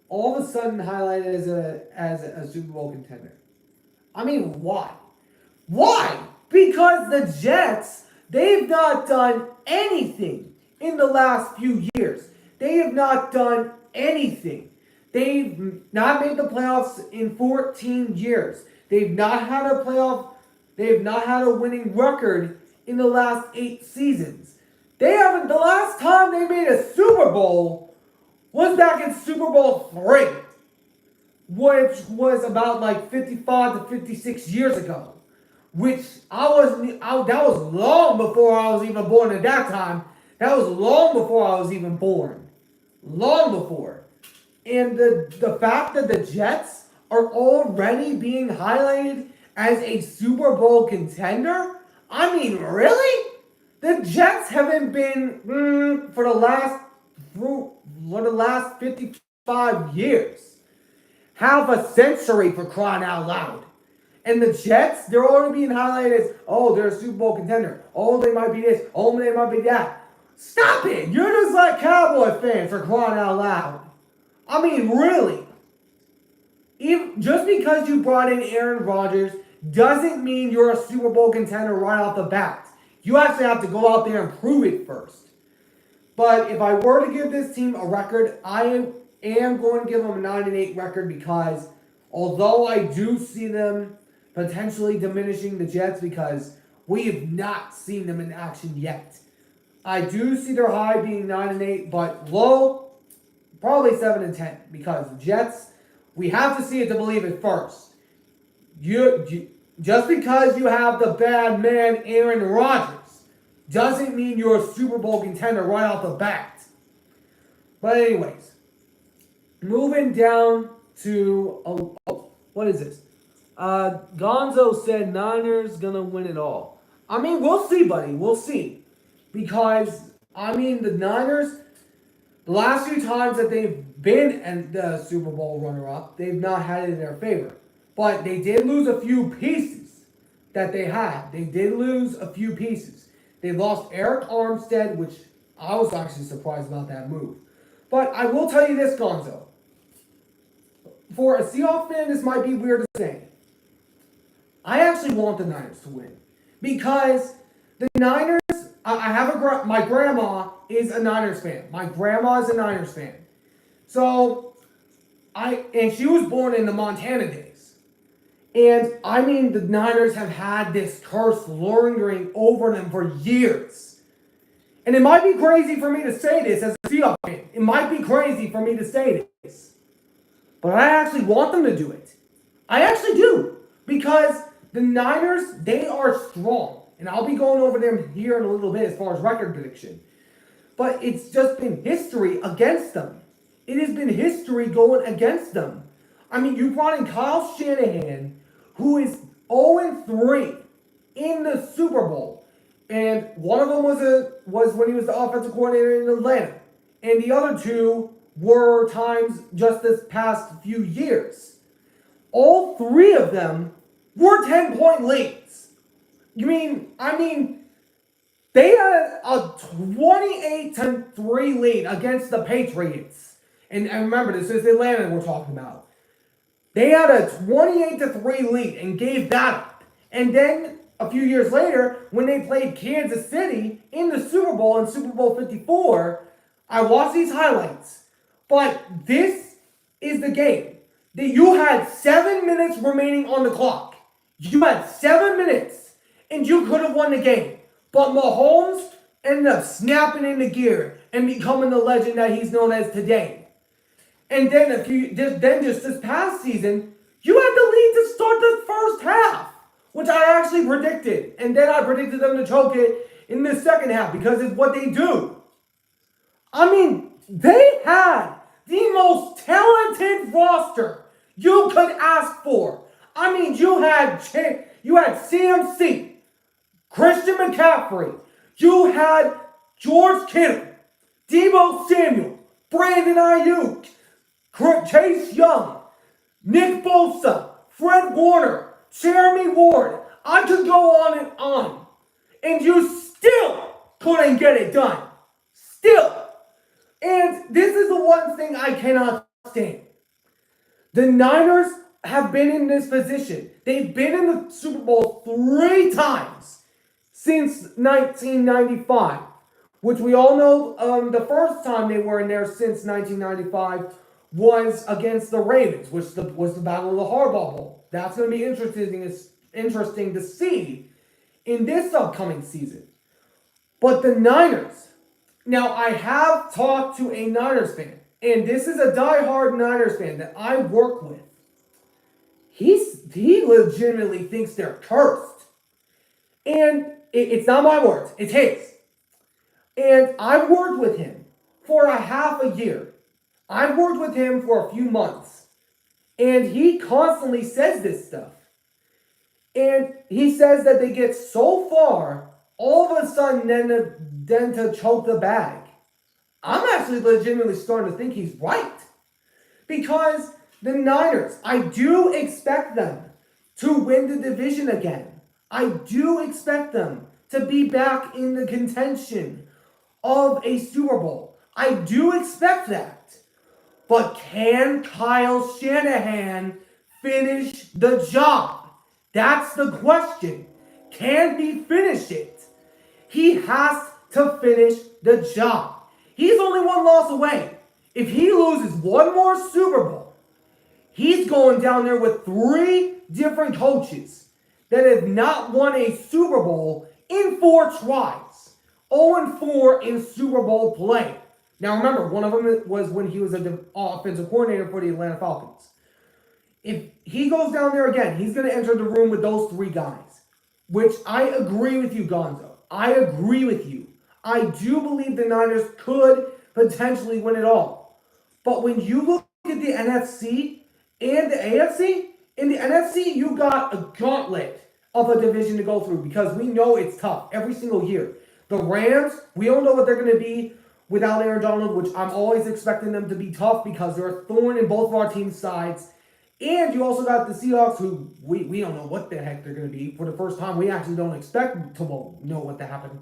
all of a sudden highlighted as a Super Bowl contender. I mean, why? Why? Because the Jets, they've not done anything in the last few years. They have not done anything. They've not made the playoffs in 14 years. They've not had a playoff. They have not had a winning record in the last 8 seasons. They haven't. The last time they made a Super Bowl was back in Super Bowl 3, which was about like 55 to 56 years ago. Which that was long before I was even born at that time. That was long before I was even born. Long before. And the fact that the Jets are already being highlighted as a Super Bowl contender? I mean, really? The Jets haven't been for the last 55 years. Half a century, for crying out loud. And the Jets, they're already being highlighted as, oh, they're a Super Bowl contender. Oh, they might be this. Oh, they might be that. Stop it! You're just like Cowboy fans, for crying out loud. I mean, really. Just because you brought in Aaron Rodgers doesn't mean you're a Super Bowl contender right off the bat. You actually have to go out there and prove it first. But if I were to give this team a record, I am going to give them a 9-8 record because although I do see them potentially diminishing the Jets because we have not seen them in action yet. I do see their high being 9-8, but low, probably 7-10 because the Jets, we have to see it to believe it first. Just because you have the bad man Aaron Rodgers doesn't mean you're a Super Bowl contender right off the bat. But anyways, moving down to what is this? Gonzo said Niners gonna win it all. I mean, we'll see, buddy. We'll see. Because, I mean, the Niners, the last few times that they've been in the Super Bowl runner-up, they've not had it in their favor. But they did lose a few pieces that they had. They did lose a few pieces. They lost Eric Armstead, which I was actually surprised about that move. But I will tell you this, Gonzo. For a Seahawks fan, this might be weird to say. I actually want the Niners to win. Because the Niners, my grandma is a Niners fan. My grandma is a Niners fan. So, and she was born in the Montana days. And, I mean, the Niners have had this curse lingering over them for years. And it might be crazy for me to say this as a Seahawks fan. It might be crazy for me to say this. But I actually want them to do it. I actually do. Because the Niners, they are strong. And I'll be going over them here in a little bit as far as record prediction. But it's just been history against them. It has been history going against them. I mean, you brought in Kyle Shanahan, who is 0-3 in the Super Bowl. And one of them was when he was the offensive coordinator in Atlanta. And the other two were times just this past few years. All 3 of them were 10-point leads. They had a 28-3 lead against the Patriots. And remember, this is Atlanta we're talking about. They had a 28-3 lead and gave that up. And then a few years later, when they played Kansas City in the Super Bowl in Super Bowl 54, I watched these highlights. But this is the game. That you had 7 minutes remaining on the clock. You had 7 minutes, and you could have won the game. But Mahomes ended up snapping into gear and becoming the legend that he's known as today. And then just this past season, you had the lead to start the first half, which I actually predicted. And then I predicted them to choke it in the second half because it's what they do. I mean, they had the most talented roster you could ask for. I mean, you had CMC, Christian McCaffrey, you had George Kittle, Deebo Samuel, Brandon Ayuk, Chase Young, Nick Bosa, Fred Warner, Jeremy Ward. I could go on and on. And you still couldn't get it done. Still. And this is the one thing I cannot stand. The Niners have been in this position. They've been in the Super Bowl 3 times since 1995. which we all know the first time they were in there since 1995 was against the Ravens, which was the Battle of the Harbaugh Bowl. That's going to be interesting to see in this upcoming season. But the Niners, now I have talked to a Niners fan, and this is a diehard Niners fan that I work with. He legitimately thinks they're cursed. And it's not my words, it's his. And I've worked with him for a half a year. I've worked with him for a few months. And he constantly says this stuff. And he says that they get so far, all of a sudden, then to choke the bag. I'm actually legitimately starting to think he's right. Because the Niners, I do expect them to win the division again. I do expect them to be back in the contention of a Super Bowl. I do expect that. But can Kyle Shanahan finish the job? That's the question. Can he finish it? He has to finish the job. He's only one loss away. If he loses one more Super Bowl, he's going down there with 3 different coaches that have not won a Super Bowl in 4 tries. 0-4 in Super Bowl play. Now remember, one of them was when he was an offensive coordinator for the Atlanta Falcons. If he goes down there again, he's going to enter the room with those 3 guys. Which I agree with you, Gonzo. I agree with you. I do believe the Niners could potentially win it all. But when you look at the NFC and the AFC, in the NFC, you got a gauntlet of a division to go through because we know it's tough every single year. The Rams, we don't know what they're going to be without Aaron Donald, which I'm always expecting them to be tough because they're a thorn in both of our team's sides. And you also got the Seahawks, who we don't know what the heck they're going to be. For the first time, we actually don't expect to know what to happen.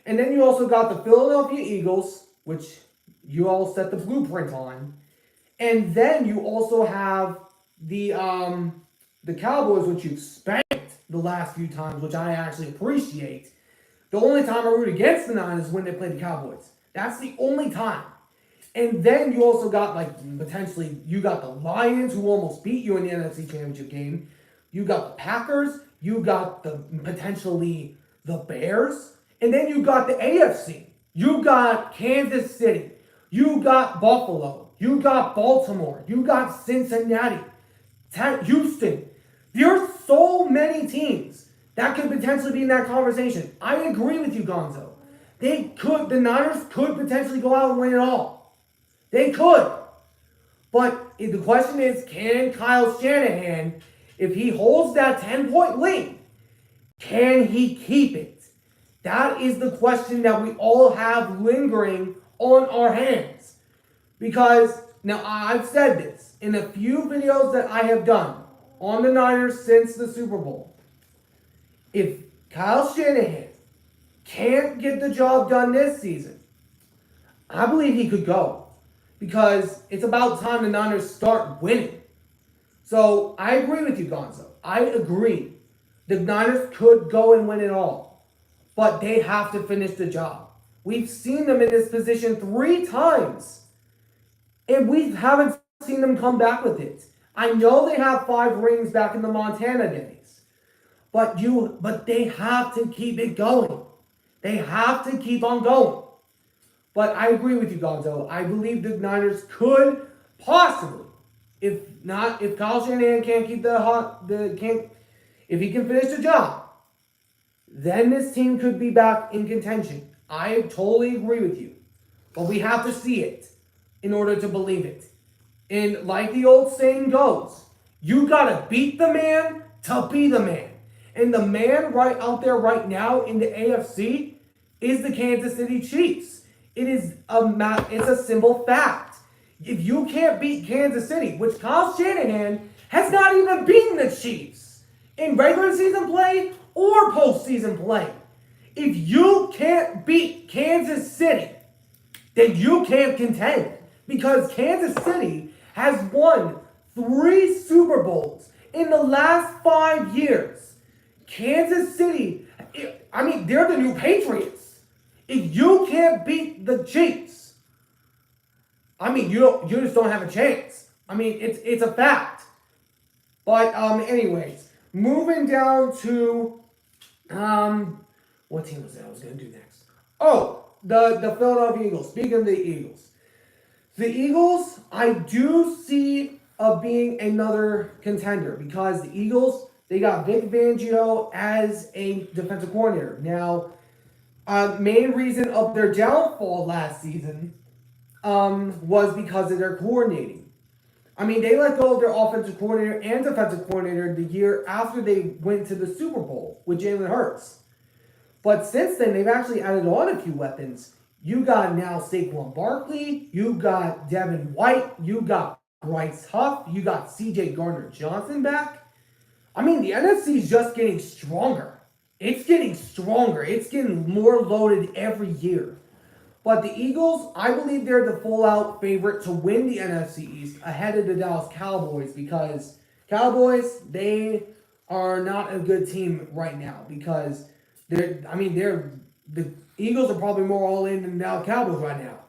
And then you also got the Philadelphia Eagles, which you all set the blueprint on. And then you also have the Cowboys, which you've spanked the last few times, which I actually appreciate. The only time I root against the Niners is when they play the Cowboys. That's the only time. And then you also got, potentially, you got the Lions, who almost beat you in the NFC Championship game. You got the Packers. You got potentially the Bears. And then you got the AFC. You got Kansas City. You got Buffalo. You got Baltimore. You got Cincinnati. Houston. There are so many teams that could potentially be in that conversation. I agree with you, Gonzo. The Niners could potentially go out and win it all. They could. But the question is, can Kyle Shanahan, if he holds that 10-point lead, can he keep it? That is the question that we all have lingering on our hands. Because, now I've said this in a few videos that I have done on the Niners since the Super Bowl. If Kyle Shanahan can't get the job done this season, I believe he could go. Because it's about time the Niners start winning. So, I agree with you, Gonzo. I agree. The Niners could go and win it all. But they have to finish the job. We've seen them in this position 3 times. And we haven't seen them come back with it. I know they have 5 rings back in the Montana days. But they have to keep it going. They have to keep on going. But I agree with you, Gonzo. I believe the Niners could possibly, if Kyle Shanahan can't keep if he can finish the job, then this team could be back in contention. I totally agree with you. But we have to see it in order to believe it. And like the old saying goes, you gotta beat the man to be the man. And the man right out there right now in the AFC is the Kansas City Chiefs. It's a simple fact. If you can't beat Kansas City, which Kyle Shanahan has not even beaten the Chiefs in regular season play or postseason play. If you can't beat Kansas City, then you can't contend. Because Kansas City has won 3 Super Bowls in the last 5 years. Kansas City, they're the new Patriots. If you can't beat the Chiefs, I mean, you just don't have a chance. I mean, it's a fact. But anyways, moving down to what team was that I was gonna do next? Oh, the Philadelphia Eagles. Speaking of the Eagles, I do see being another contender because the Eagles, they got Vic Fangio as a defensive coordinator. Now, main reason of their downfall last season was because of their coordinating. I mean, they let go of their offensive coordinator and defensive coordinator the year after they went to the Super Bowl with Jalen Hurts. But since then, they've actually added on a few weapons. You got now Saquon Barkley, you got Devin White, you got Bryce Huff, you got C.J. Gardner-Johnson back. I mean, the NFC is just getting stronger. It's getting stronger. It's getting more loaded every year. But the Eagles, I believe they're the full-out favorite to win the NFC East ahead of the Dallas Cowboys because Cowboys, they are not a good team right now because the Eagles are probably more all-in than the Dallas Cowboys right now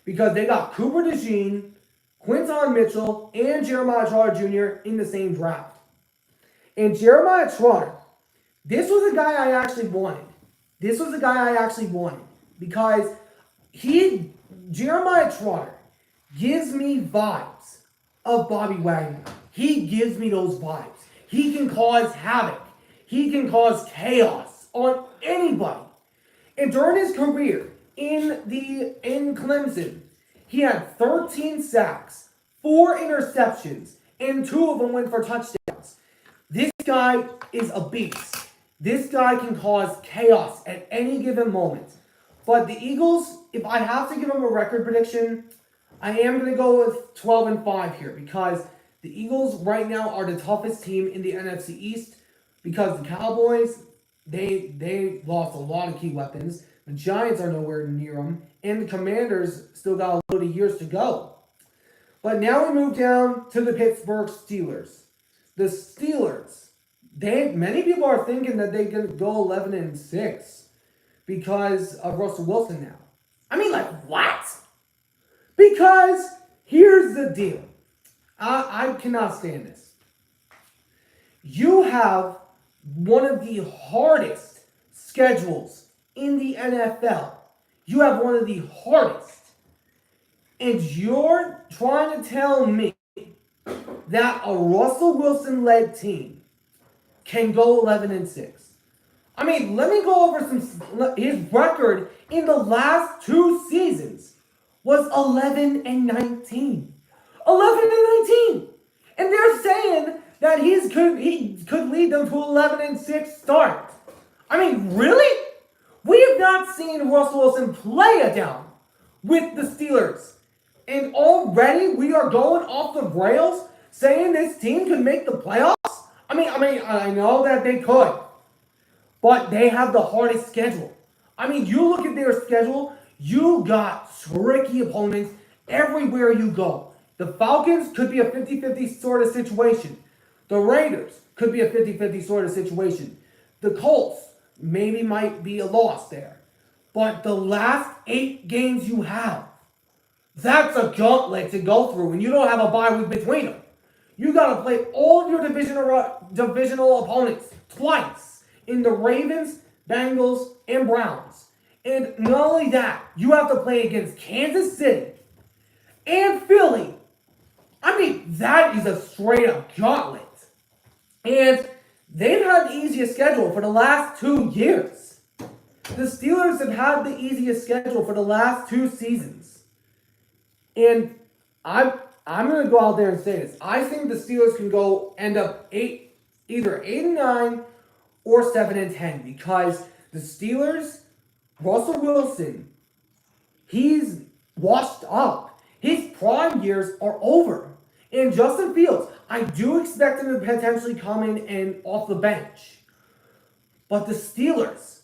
because they got Cooper DeJean, Quinton Mitchell, and Jeremiah Trotter Jr. in the same draft. And Jeremiah Trotter, this was a guy I actually wanted. Because Jeremiah Trotter gives me vibes of Bobby Wagner. He gives me those vibes. He can cause havoc. He can cause chaos on anybody. And during his career in Clemson, he had 13 sacks, 4 interceptions, and 2 of them went for touchdowns. This guy is a beast. This guy can cause chaos at any given moment. But the Eagles, if I have to give them a record prediction, I am going to go with 12-5 here because the Eagles right now are the toughest team in the NFC East because the Cowboys, they lost a lot of key weapons. The Giants are nowhere near them, and the Commanders still got a load of years to go. But now we move down to the Pittsburgh Steelers. The Steelers, many people are thinking that they can go 11-6. Because of Russell Wilson now. I mean, like, what? Because here's the deal. I cannot stand this. You have one of the hardest schedules in the NFL. You have one of the hardest. And you're trying to tell me that a Russell Wilson-led team can go 11-6. I mean, let me go over his record in the last 2 seasons was 11-19. 11-19. And they're saying that he could lead them to 11-6 start. I mean, really? We have not seen Russell Wilson play a down with the Steelers. And already we are going off the rails saying this team could make the playoffs? I mean, I know that they could. But they have the hardest schedule. I mean, you look at their schedule, you got tricky opponents everywhere you go. The Falcons could be a 50-50 sort of situation. The Raiders could be a 50-50 sort of situation. The Colts maybe might be a loss there. But the last 8 games you have, that's a gauntlet to go through, and you don't have a bye week between them. You got to play all of your divisional opponents twice. In the Ravens, Bengals, and Browns. And not only that, you have to play against Kansas City and Philly. I mean, that is a straight-up gauntlet. And they've had the easiest schedule for the last 2 years. The Steelers have had the easiest schedule for the last 2 seasons. And I'm going to go out there and say this. I think the Steelers can end up either 8-9 or 7-10 because the Steelers, Russell Wilson, he's washed up. His prime years are over. And Justin Fields, I do expect him to potentially come in and off the bench. But the Steelers,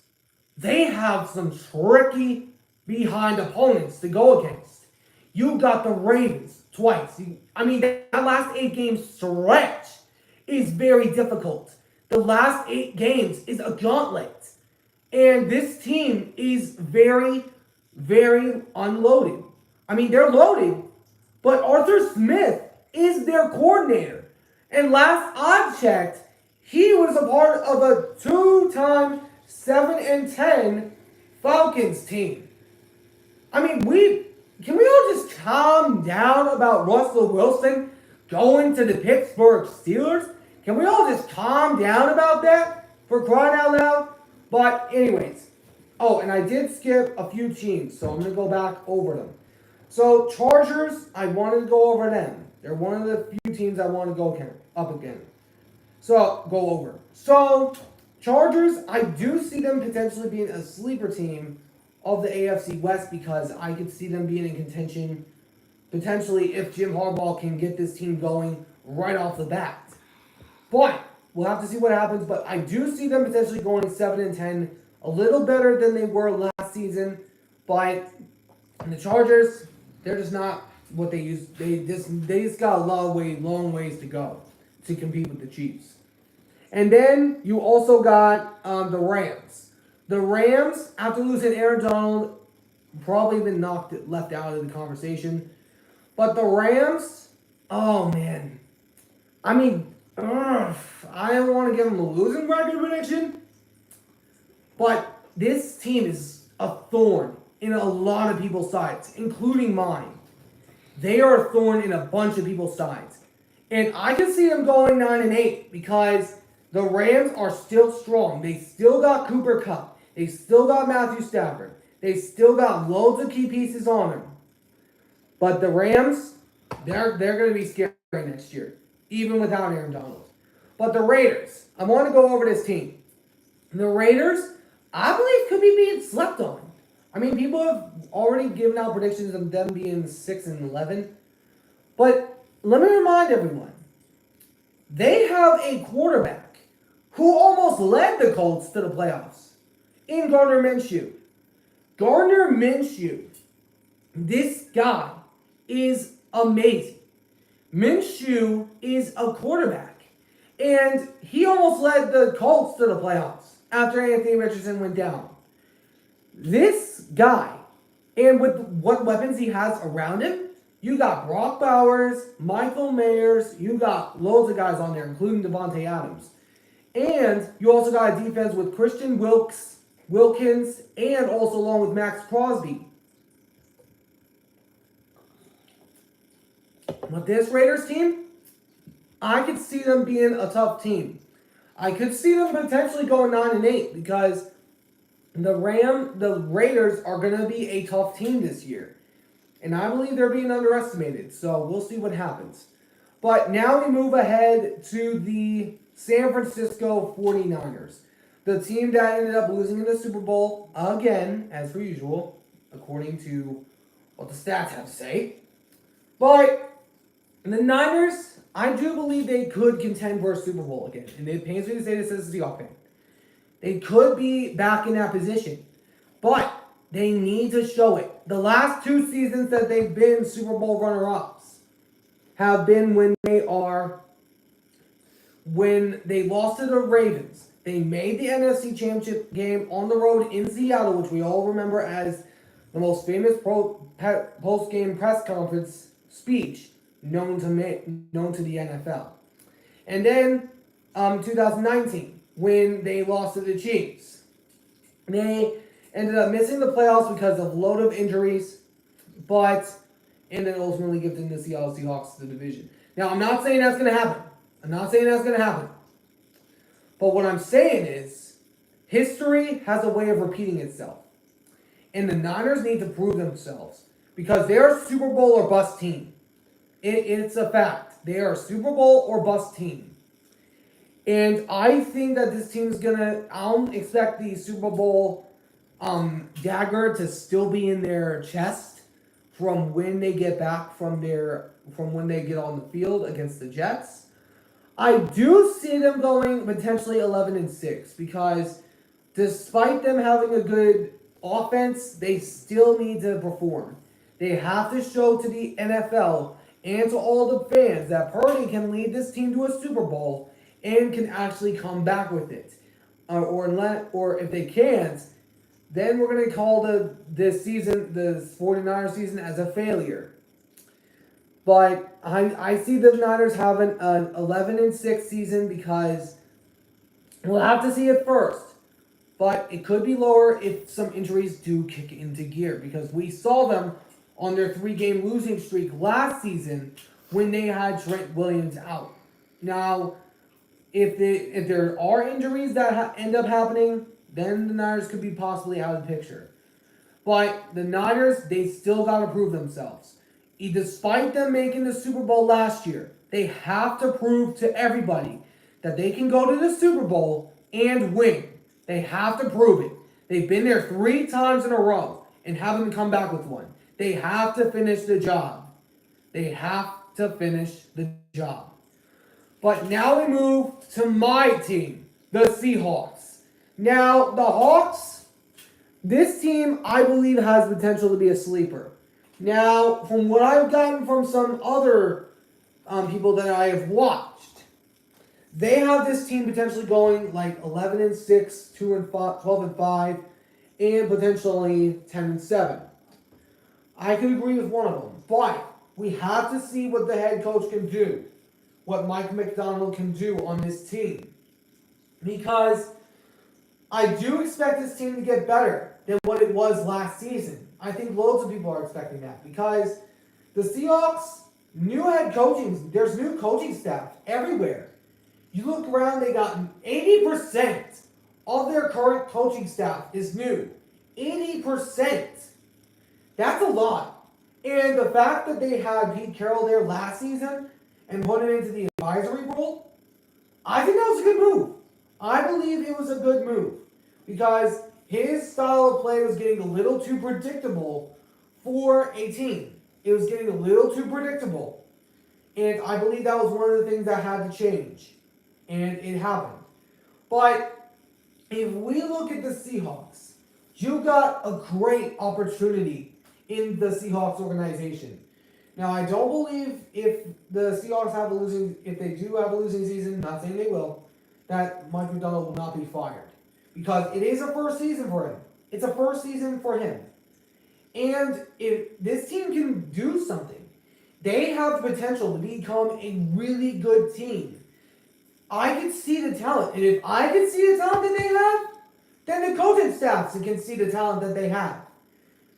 they have some tricky behind opponents to go against. You got the Ravens twice. I mean, that last 8 game stretch is very difficult. The last 8 games is a gauntlet. And this team is very, very unloaded. I mean, they're loaded, but Arthur Smith is their coordinator. And last I checked, he was a part of a two-time 7-10 Falcons team. I mean, can we all just calm down about Russell Wilson going to the Pittsburgh Steelers? Can we all just calm down about that for crying out loud? But anyways, oh, and I did skip a few teams, so I'm gonna go back over them. So Chargers, I wanted to go over them. They're one of the few teams I want to go up again. So go over. So Chargers, I do see them potentially being a sleeper team of the AFC West because I could see them being in contention potentially if Jim Harbaugh can get this team going right off the bat. But we'll have to see what happens. But I do see them potentially going 7-10, a little better than they were last season. But the Chargers, they're just not what they used. They just got a long ways to go to compete with the Chiefs. And then you also got the Rams. The Rams, after losing Aaron Donald, probably been left out of the conversation. But the Rams, oh man, I mean, I don't want to give them a losing record prediction, but this team is a thorn in a lot of people's sides, including mine. They are a thorn in a bunch of people's sides. And I can see them going 9-8 because the Rams are still strong. They still got Cooper Kupp. They still got Matthew Stafford. They still got loads of key pieces on them. But the Rams, they're going to be scary next year, even without Aaron Donald. But the Raiders, I want to go over this team. The Raiders, I believe, could be being slept on. I mean, people have already given out predictions of them being 6-11. But let me remind everyone, they have a quarterback who almost led the Colts to the playoffs in Gardner Minshew. Gardner Minshew, this guy is amazing. Minshew is a quarterback. And he almost led the Colts to the playoffs after Anthony Richardson went down. This guy, and with what weapons he has around him, you got Brock Bowers, Michael Mayers, you got loads of guys on there, including Devontae Adams. And you also got a defense with Christian Wilkins, and also along with Max Crosby. But this Raiders team, I could see them being a tough team. I could see them potentially going 9-8 because the Raiders are going to be a tough team this year. And I believe they're being underestimated. So we'll see what happens. But now we move ahead to the San Francisco 49ers. The team that ended up losing in the Super Bowl again, as per usual, according to what the stats have to say. But the Niners, I do believe they could contend for a Super Bowl again. And it pains me to say this as a Seahawks fan. They could be back in that position. But they need to show it. The last two seasons that they've been Super Bowl runner-ups have been when they lost to the Ravens. They made the NFC Championship game on the road in Seattle, which we all remember as the most famous post-game press conference speech known to the NFL. And then 2019, when they lost to the Chiefs. They ended up missing the playoffs because of a load of injuries, and then ultimately gifting the Seattle Seahawks the division. Now, I'm not saying that's going to happen. But what I'm saying is, history has a way of repeating itself. And the Niners need to prove themselves because they're a Super Bowl or bust team. It's a fact. They are a Super Bowl or bust team. And I think that this team's I don't expect the Super Bowl dagger to still be in their chest from when they get back from when they get on the field against the Jets. I do see them going potentially 11-6 because despite them having a good offense, they still need to perform. They have to show to the NFL and to all the fans that Purdy can lead this team to a Super Bowl and can actually come back with it. or if they can't, then we're going to call this season, the 49ers season, as a failure. But I see the Niners having an 11-6 season because we'll have to see it first. But it could be lower if some injuries do kick into gear because we saw them on their 3-game losing streak last season when they had Trent Williams out. Now, if there are injuries that end up happening, then the Niners could be possibly out of the picture. But the Niners, they still got to prove themselves. Despite them making the Super Bowl last year, they have to prove to everybody that they can go to the Super Bowl and win. They have to prove it. They've been there 3 times in a row and haven't come back with one. They have to finish the job. They have to finish the job. But now we move to my team, the Seahawks. Now, the Hawks, this team I believe has potential to be a sleeper. Now, from what I've gotten from some other people that I have watched, they have this team potentially going like 11-6, 2-5, 12-5, and potentially 10-7. I can agree with one of them, but we have to see what the head coach can do, what Mike McDonald can do on this team, because I do expect this team to get better than what it was last season. I think loads of people are expecting that because the Seahawks, there's new coaching staff everywhere. You look around, they got 80% of their current coaching staff is new. 80%. That's a lot. And the fact that they had Pete Carroll there last season and put him into the advisory role, I think that was a good move. I believe it was a good move because his style of play was getting a little too predictable for a team. It was getting a little too predictable. And I believe that was one of the things that had to change. And it happened. But if we look at the Seahawks, you got a great opportunity in the Seahawks organization. Now, I don't believe if the Seahawks if they do have a losing season, not saying they will, that Mike McDonald will not be fired. Because it is a first season for him. It's a first season for him. And if this team can do something, they have the potential to become a really good team. I can see the talent. And if I can see the talent that they have, then the coaching staff can see the talent that they have.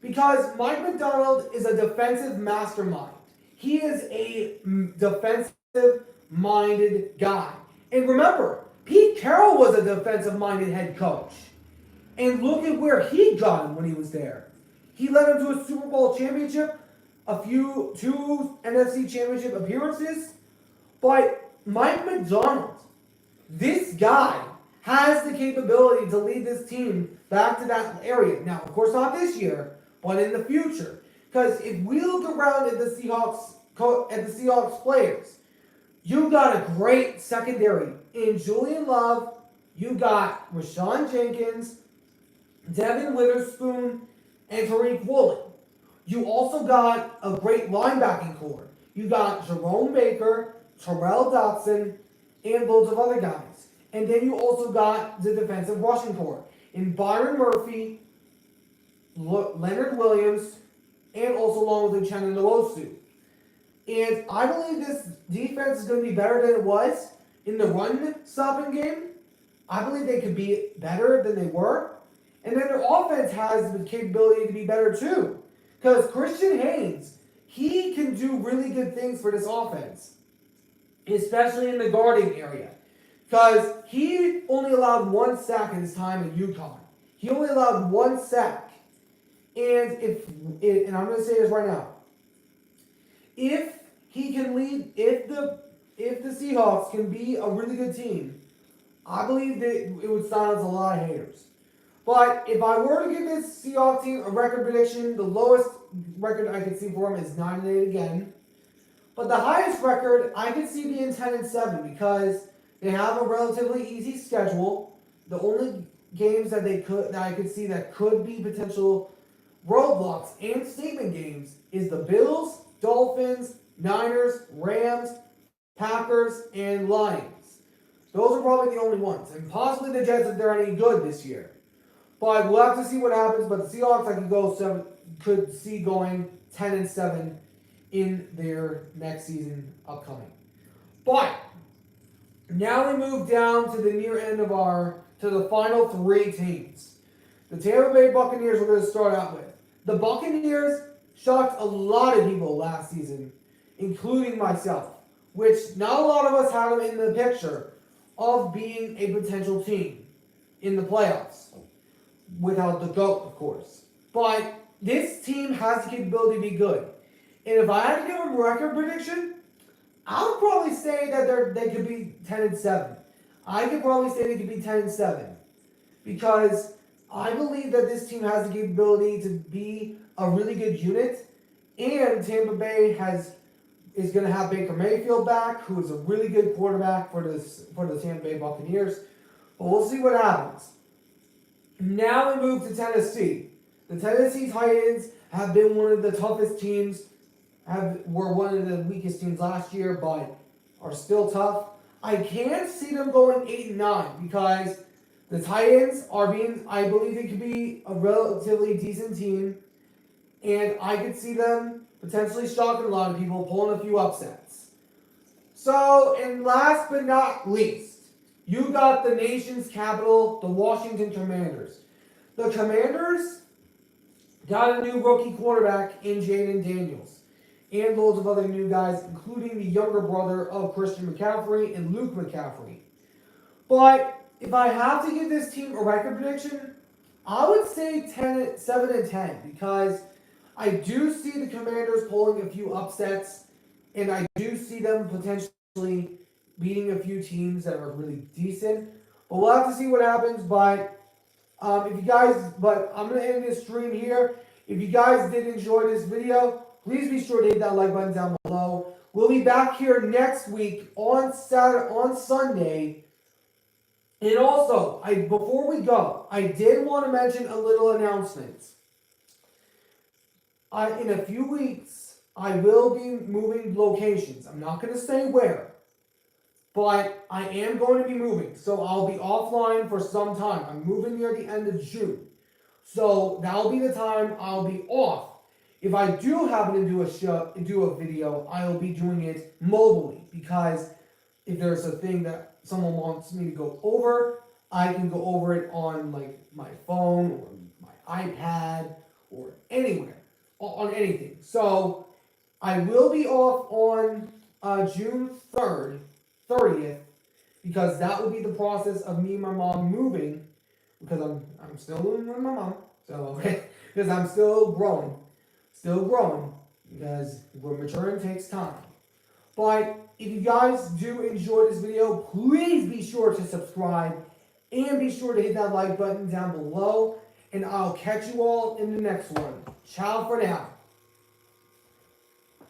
Because Mike McDonald is a defensive mastermind. He is a defensive-minded guy. And remember, Pete Carroll was a defensive-minded head coach. And look at where he got him when he was there. He led him to a Super Bowl championship, two NFC championship appearances. But Mike McDonald, this guy, has the capability to lead this team back to that area. Now, of course, not this year, but in the future. Because if we look around at the Seahawks players, you got a great secondary. In Julian Love, you got Rashawn Jenkins, Devin Witherspoon, and Tariq Woolen. You also got a great linebacking core. You got Jerome Baker, Terrell Dotson, and loads of other guys. And then you also got the defensive rushing core in Byron Murphy, Leonard Williams, and also along with Uchenna Nwosu. And I believe this defense is going to be better than it was in the run-stopping game. I believe they could be better than they were. And then their offense has the capability to be better too. Because Christian Haynes, he can do really good things for this offense. Especially in the guarding area. Because he only allowed 1 sack in his time at UConn. He only allowed 1 sack. And and I'm going to say this right now. If he can lead, if the Seahawks can be a really good team, I believe that it would silence a lot of haters. But if I were to give this Seahawks team a record prediction, the lowest record I could see for them is 9-8 again. But the highest record I could see being 10-7 because they have a relatively easy schedule. The only games that I could see that could be potential roadblocks and statement games is the Bills, Dolphins, Niners, Rams, Packers, and Lions. Those are probably the only ones. And possibly the Jets if they're any good this year. But we'll have to see what happens. But the Seahawks could see going 10-7 in their next season upcoming. But now we move down to the near end of to the final three teams. The Tampa Bay Buccaneers we're going to start out with. The Buccaneers shocked a lot of people last season, including myself, which not a lot of us had them in the picture of being a potential team in the playoffs. Without the GOAT, of course. But this team has the capability to be good. And if I had to give them a record prediction, I would probably say that they could be 10-7. I could probably say they could be 10-7. Because I believe that this team has the capability to be a really good unit. And Tampa Bay is going to have Baker Mayfield back, who is a really good quarterback for the Tampa Bay Buccaneers. But we'll see what happens. Now we move to Tennessee. The Tennessee Titans have been one of the toughest teams, were one of the weakest teams last year, but are still tough. I can't see them going 8-9 because the Titans I believe they could be a relatively decent team, and I could see them potentially shocking a lot of people, pulling a few upsets. So, and last but not least, you got the nation's capital, the Washington Commanders. The Commanders got a new rookie quarterback in Jaden Daniels. And loads of other new guys, including the younger brother of Christian McCaffrey and Luke McCaffrey. But if I have to give this team a record prediction, I would say 7-10 because I do see the Commanders pulling a few upsets, and I do see them potentially beating a few teams that are really decent. But we'll have to see what happens. But I'm going to end this stream here. If you guys did enjoy this video, please be sure to hit that like button down below. We'll be back here next week on Sunday. And also, before we go, I did want to mention a little announcement. In a few weeks, I will be moving locations. I'm not going to say where, but I am going to be moving. So I'll be offline for some time. I'm moving near the end of June. So that'll be the time I'll be off. If I do happen to do a video, I'll be doing it mobilely because if there's a thing that someone wants me to go over, I can go over it on like my phone or my iPad or anywhere, on anything. So I will be off on June 30th, because that will be the process of me and my mom moving, because I'm still living with my mom, so because I'm still growing, because we're maturing takes time. But if you guys do enjoy this video, please be sure to subscribe and be sure to hit that like button down below, and I'll catch you all in the next one. Ciao for now.